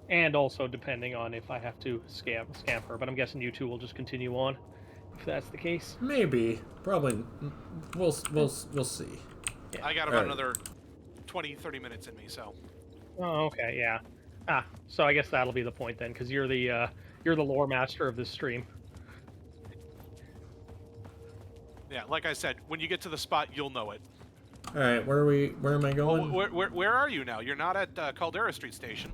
And also depending on if I have to scamper, but I'm guessing you two will just continue on, if that's the case. Maybe, probably. We'll see. Yeah. I got about another 20-30 minutes in me, so. Oh, okay, yeah. So I guess that'll be the point then, because you're the lore master of this stream. Yeah, like I said, when you get to the spot, you'll know it. All right, where am I going? Oh, where are you now? You're not at Caldera Street Station.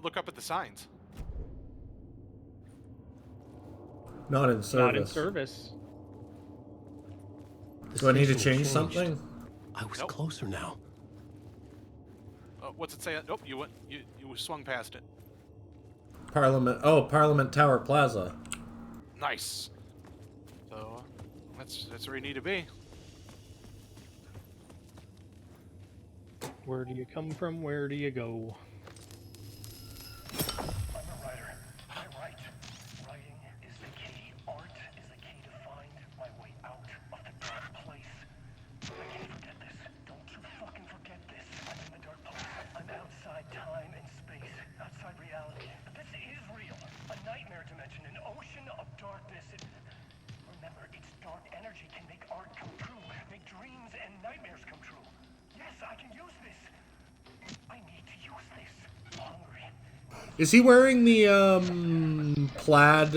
Look up at the signs. Not in service. Not in service. Do I need to change something? I was closer now. What's it say? Oh, you swung past it. Parliament Tower Plaza. Nice. So that's where you need to be. Where do you come from? Where do you go? I'm a writer. I write. Writing is the key. Art is the key to find my way out of the dark place. I can't forget this. Don't you fucking forget this. I'm in the dark place. I'm outside time and space. Outside reality. But this is real. A nightmare dimension. An ocean of darkness. Remember, its dark energy can make art come true. Make dreams and nightmares come true. Yes, I can use this. I need to use this. I'm hungry. Is he wearing the plaid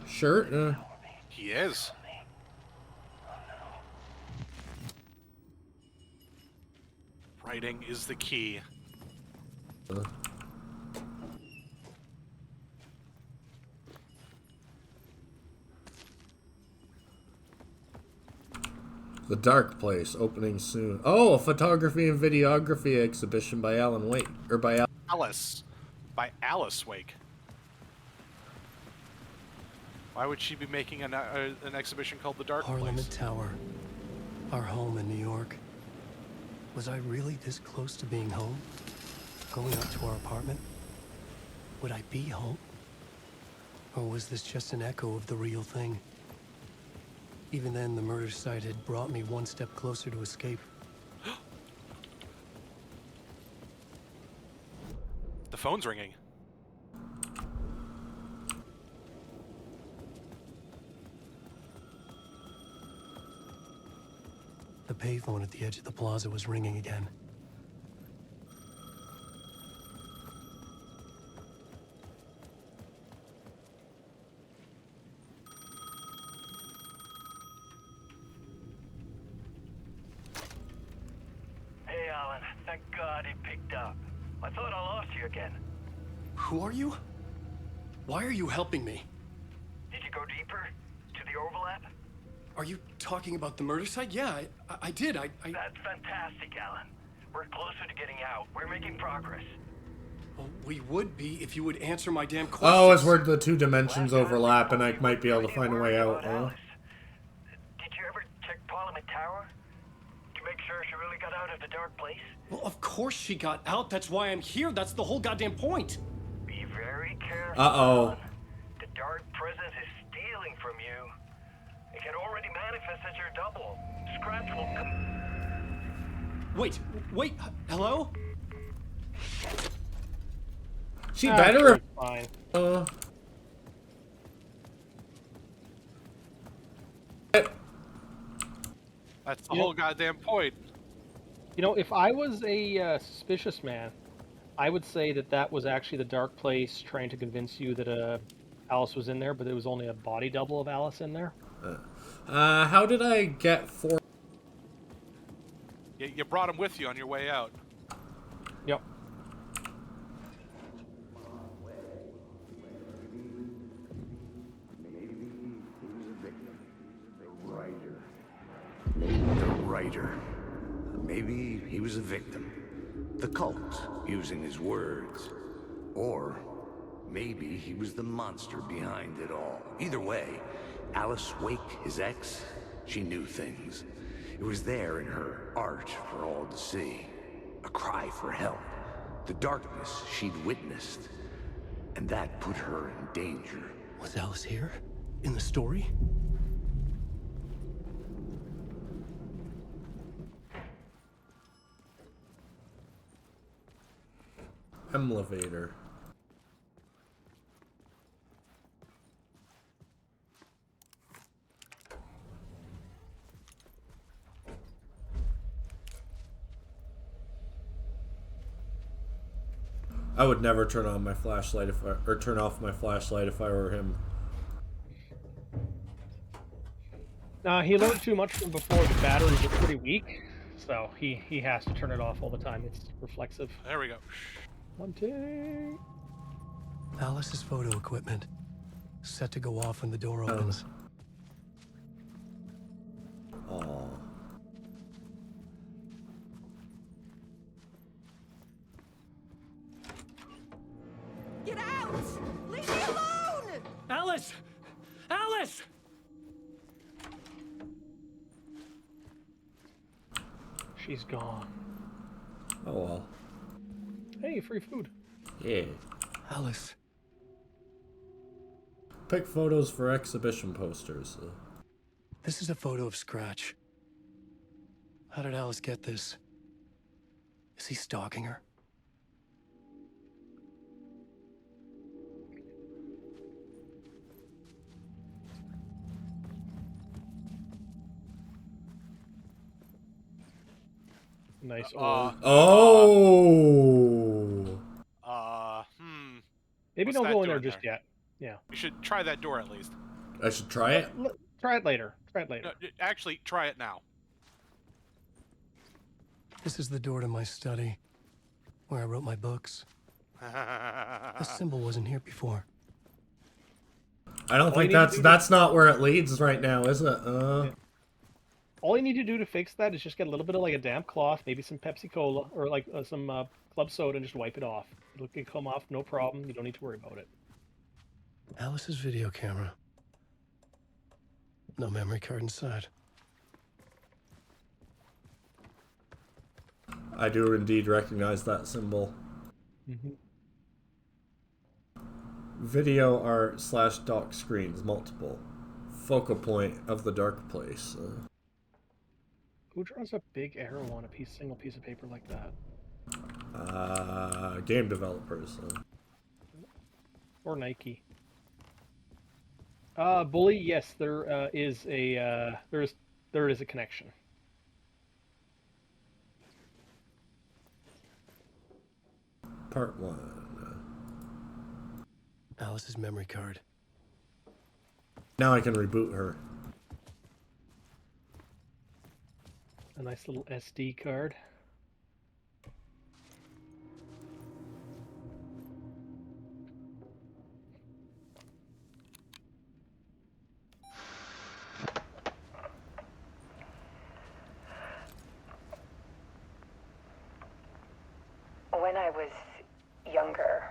shirt? He is. Writing is the key. The Dark Place, opening soon. Oh, a photography and videography exhibition by Alan Wake, or by Alice. By Alice Wake. Why would she be making an exhibition called The Dark Parliament Place? Tower. Our home in New York. Was I really this close to being home? Going up to our apartment? Would I be home? Or was this just an echo of the real thing? Even then, the murder site had brought me one step closer to escape. The phone's ringing. The payphone at the edge of the plaza was ringing again. Hey, Alan. Thank God he picked up. I thought I lost you again. Who are you? Why are you helping me? Did you go deeper? To the overlap? Are you talking about the murder site? Yeah, I did. I... That's fantastic, Alan. We're closer to getting out. We're making progress. Well, we would be if you would answer my damn questions. Oh, it's where the two dimensions overlap, and I might be able to find a way out, huh? Did you ever check Parliament Tower? To make sure she really got out of the dark place? Well, of course she got out. That's why I'm here. That's the whole goddamn point. Be very careful. Uh-oh. Alan. The dark presence is stealing from you. It can already manifest as your double. Scratch will come. Wait, hello? She better. Fine. That's the whole goddamn point. You know, if I was a suspicious man, I would say that that was actually the dark place trying to convince you that Alice was in there, but there was only a body double of Alice in there. How did I get 4? You brought him with you on your way out. Yep. The writer. Maybe he was a victim. The cult, using his words. Or maybe he was the monster behind it all. Either way, Alice Wake, his ex, she knew things. It was there in her art for all to see. A cry for help. The darkness she'd witnessed. And that put her in danger. Was Alice here? In the story? Elevator. I would never turn on my flashlight or turn off my flashlight if I were him. He learned too much from before. The batteries are pretty weak, so he has to turn it off all the time. It's reflexive. There we go. Hunting. Alice's photo equipment. Set to go off when the door opens. Aww. Get out! Leave me alone! Alice! Alice! She's gone. Oh well. Hey, free food. Yeah. Alice. Pick photos for exhibition posters. This is a photo of Scratch. How did Alice get this? Is he stalking her? Nice. Oh. Maybe What's don't that go in door there just yet. Yeah. You should try that door at least. I should try it. Try it later. Try it later. No, actually, try it now. This is the door to my study, where I wrote my books. The symbol wasn't here before. I don't think that's not where it leads right now, is it? Yeah. All you need to do to fix that is just get a little bit of like a damp cloth, maybe some Pepsi Cola or like some club soda, and just wipe it off. It'll come off, no problem. You don't need to worry about it. Alice's video camera. No memory card inside. I do indeed recognize that symbol. Mm-hmm. Video art / dock screens, multiple. Focal point of the dark place. Who draws a big arrow on a single piece of paper like that? Game developers. Or Nike. Bully, yes, there is a connection. Part 1. Alice's memory card. Now I can reboot her. A nice little SD card. When I was younger,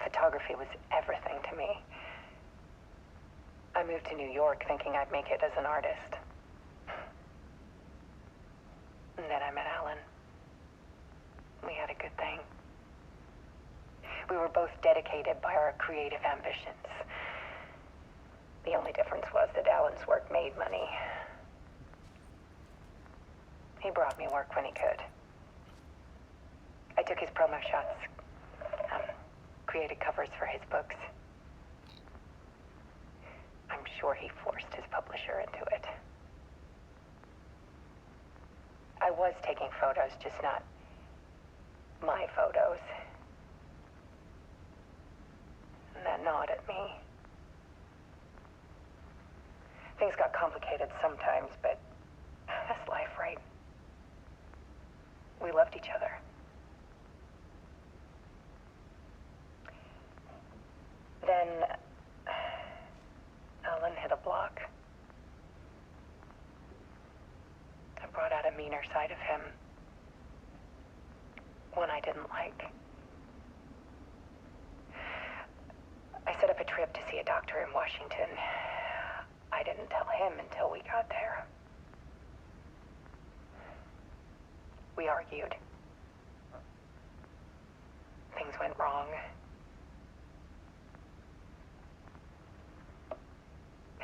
photography was everything to me. I moved to New York thinking I'd make it as an artist. And then I met Alan. We had a good thing. We were both dedicated by our creative ambitions. The only difference was that Alan's work made money. He brought me work when he could. I took his promo shots, created covers for his books. I'm sure he forced his publisher into it. I was taking photos, just not my photos. And that gnawed at me. Things got complicated sometimes, but that's life, right? We loved each other. Then Alan hit a block. I brought out a meaner side of him. One I didn't like. I set up a trip to see a doctor in Washington. I didn't tell him until we got there. We argued. Things went wrong.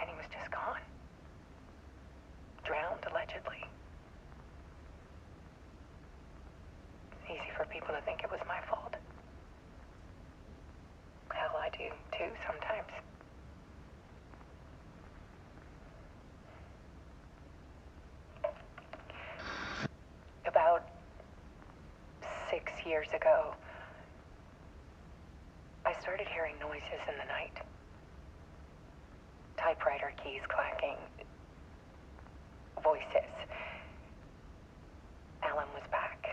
And he was just gone. Drowned, allegedly. Easy for people to think it was my fault. Hell, I do too sometimes. About 6 years ago, I started hearing noises in the night. Typewriter keys clacking. Voices. Alan was back.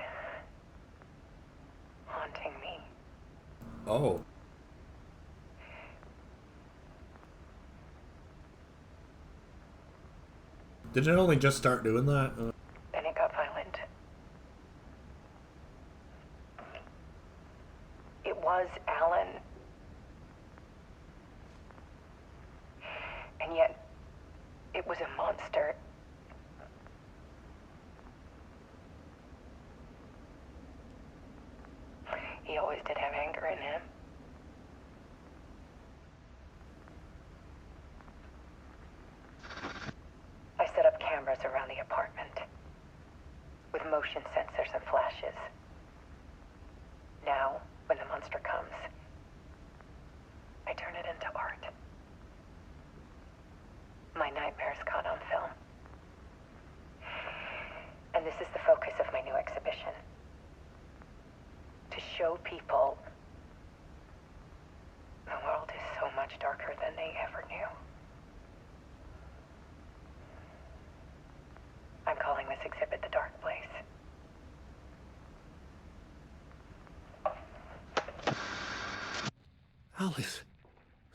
Haunting me. Oh. Did it only just start doing that? Then it got violent. It was Alan. And yet, it was a monster. He always did have anger in him. I set up cameras around the apartment with motion sensors and flashes. Now, when the monster comes, I turn it into art. My nightmares caught on film. And this is the focus of my new exhibition. To show people the world is so much darker than they ever knew. I'm calling this exhibit The Dark Place. Alice.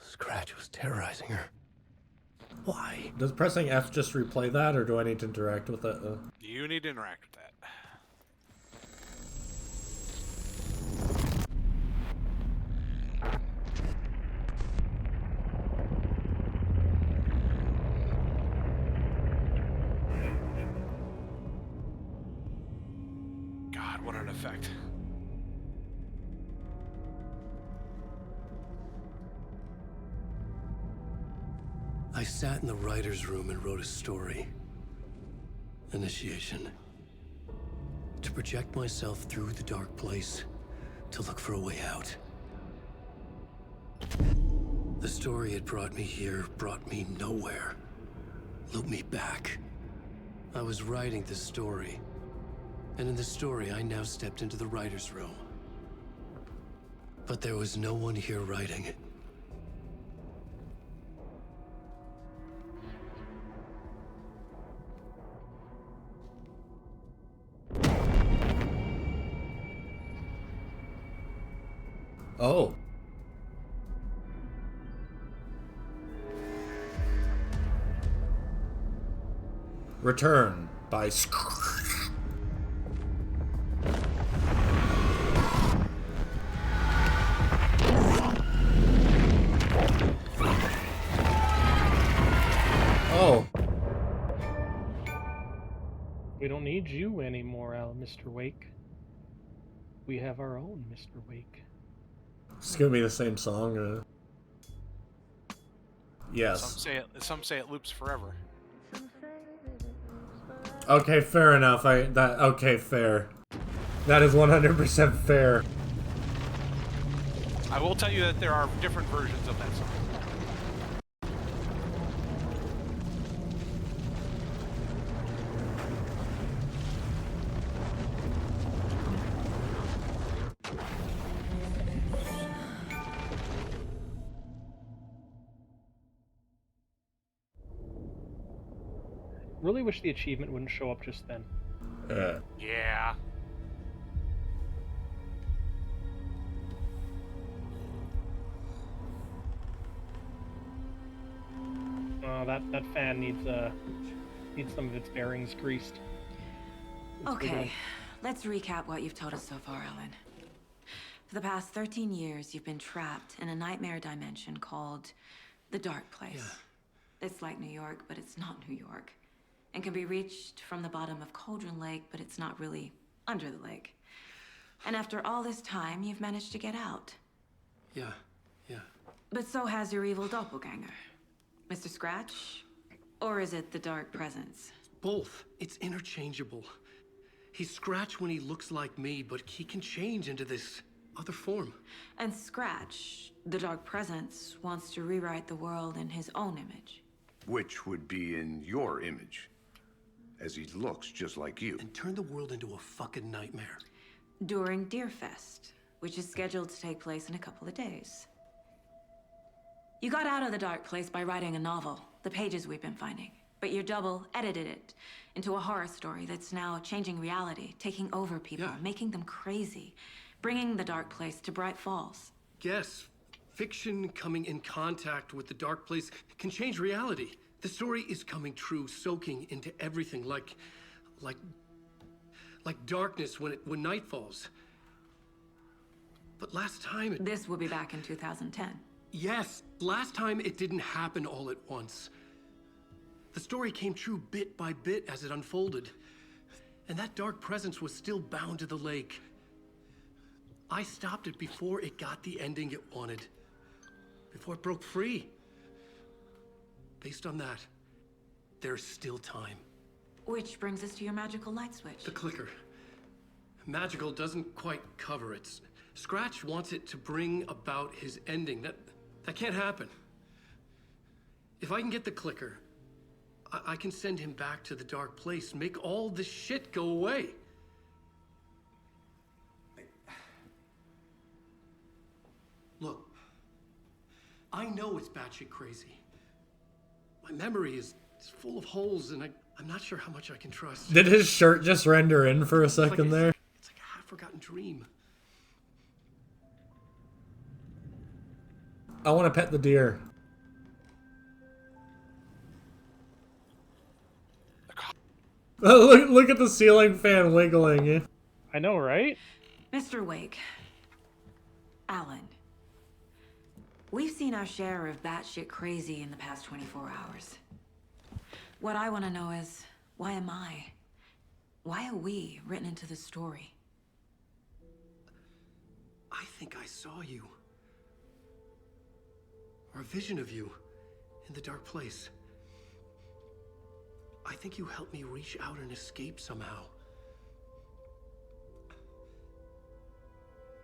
Scratch was terrorizing her. Why? Does pressing F just replay that, or do I need to interact with it? You need to interact with that. God, what an effect. I sat in the writer's room and wrote a story. Initiation. To project myself through the dark place, to look for a way out. The story had brought me here, brought me nowhere. Looped me back. I was writing the story. And in the story, I now stepped into the writer's room. But there was no one here writing it. Oh. Return by Oh. We don't need you anymore, Mr. Wake. We have our own Mr. Wake. It's gonna be the same song. Yes. Some say it loops forever. Okay, fair enough. Okay, fair. That is 100% fair. I will tell you that there are different versions of that song. Really wish the achievement wouldn't show up just then. Yeah. Oh, that fan needs some of its bearings greased. Okay, let's recap what you've told us so far, Alan. For the past 13 years, you've been trapped in a nightmare dimension called the Dark Place. Yeah. It's like New York, but it's not New York. And can be reached from the bottom of Cauldron Lake, but it's not really under the lake. And after all this time, you've managed to get out. Yeah. But so has your evil doppelganger. Mr. Scratch? Or is it the Dark Presence? Both. It's interchangeable. He's Scratch when he looks like me, but he can change into this other form. And Scratch, the Dark Presence, wants to rewrite the world in his own image. Which would be in your image, as he looks just like you. And turn the world into a fucking nightmare. During Deerfest, which is scheduled to take place in a couple of days. You got out of the Dark Place by writing a novel, the pages we've been finding. But your double edited it into a horror story that's now changing reality, taking over people, making them crazy, bringing the Dark Place to Bright Falls. Yes, fiction coming in contact with the Dark Place can change reality. The story is coming true, soaking into everything like darkness when night falls. But last time This will be back in 2010. Yes, last time it didn't happen all at once. The story came true bit by bit as it unfolded. And that dark presence was still bound to the lake. I stopped it before it got the ending it wanted. Before it broke free. Based on that, there's still time. Which brings us to your magical light switch. The clicker. Magical doesn't quite cover it. Scratch wants it to bring about his ending. That can't happen. If I can get the clicker, I can send him back to the Dark Place, make all this shit go away. Look, I know it's batshit crazy. My memory is full of holes, and I'm not sure how much I can trust. Did his shirt just render in for a second there? It's like a half-forgotten dream. I want to pet the deer. Look at the ceiling fan wiggling. I know, right? Mr. Wake. Alan. We've seen our share of batshit crazy in the past 24 hours. What I want to know is, why am I? Why are we written into the story? I think I saw you. Or a vision of you in the dark place. I think you helped me reach out and escape somehow.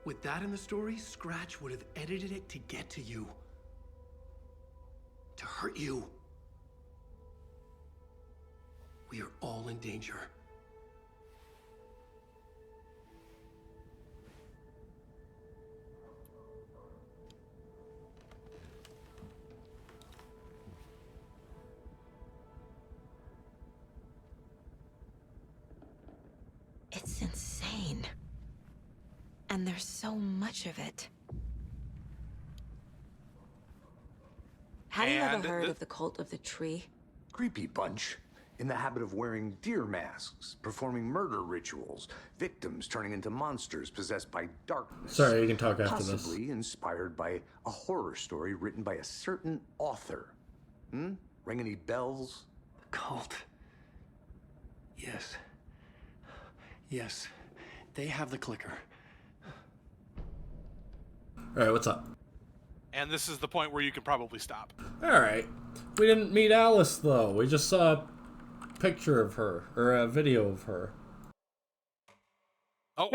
With that in the story, Scratch would have edited it to get to you. To hurt you. We are all in danger. It's insane. And there's so much of it. Have you ever heard of the cult of the tree? Creepy bunch. In the habit of wearing deer masks, performing murder rituals, victims turning into monsters possessed by darkness. Sorry, you can talk after this. Possibly inspired by a horror story written by a certain author. Ring any bells? The cult. Yes. Yes. They have the clicker. Alright, what's up? And this is the point where you can probably stop. Alright. We didn't meet Alice, though. We just saw a picture of her, or a video of her. Oh,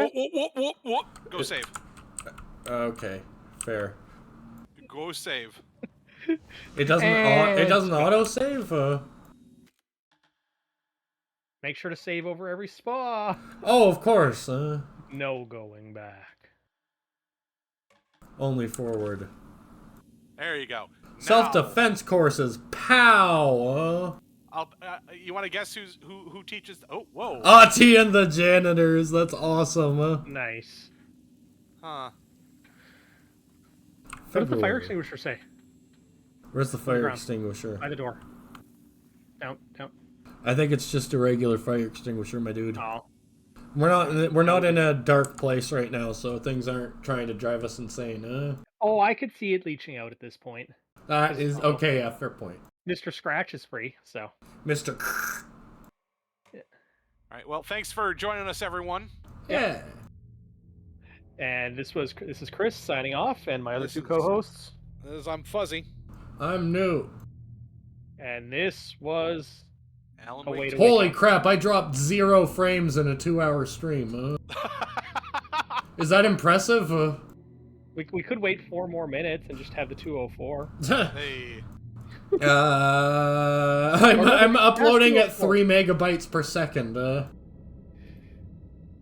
whoop. Go save. Okay, fair. Go save. It doesn't auto-save? Make sure to save over every spa. Oh, of course. No going back. Only forward. There you go. Self-defense courses. Pow! You want to guess who teaches? Oh, whoa. Auntie and the janitors. That's awesome. Nice. Huh. What does the fire extinguisher say? Where's the fire extinguisher? By the door. Down. I think it's just a regular fire extinguisher, my dude. Oh. We're not in a dark place right now, so things aren't trying to drive us insane. Oh, I could see it leaching out at this point. That is okay. Yeah, fair point. Mr. Scratch is free, so. Mr. All right. Well, thanks for joining us, everyone. Yeah. And this is Chris signing off, and my other two co-hosts. I'm Phuzzy. I'm Noot. And this was Alan. Holy crap! I dropped 0 frames in a 2-hour stream. Is that impressive? We could wait 4 more minutes and just have the 204. Hey. I'm uploading at 3 megabytes per second.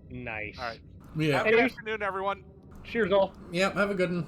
Nice. All right. Yeah. Have a good afternoon, everyone. Cheers, all. Yep. Have a good one.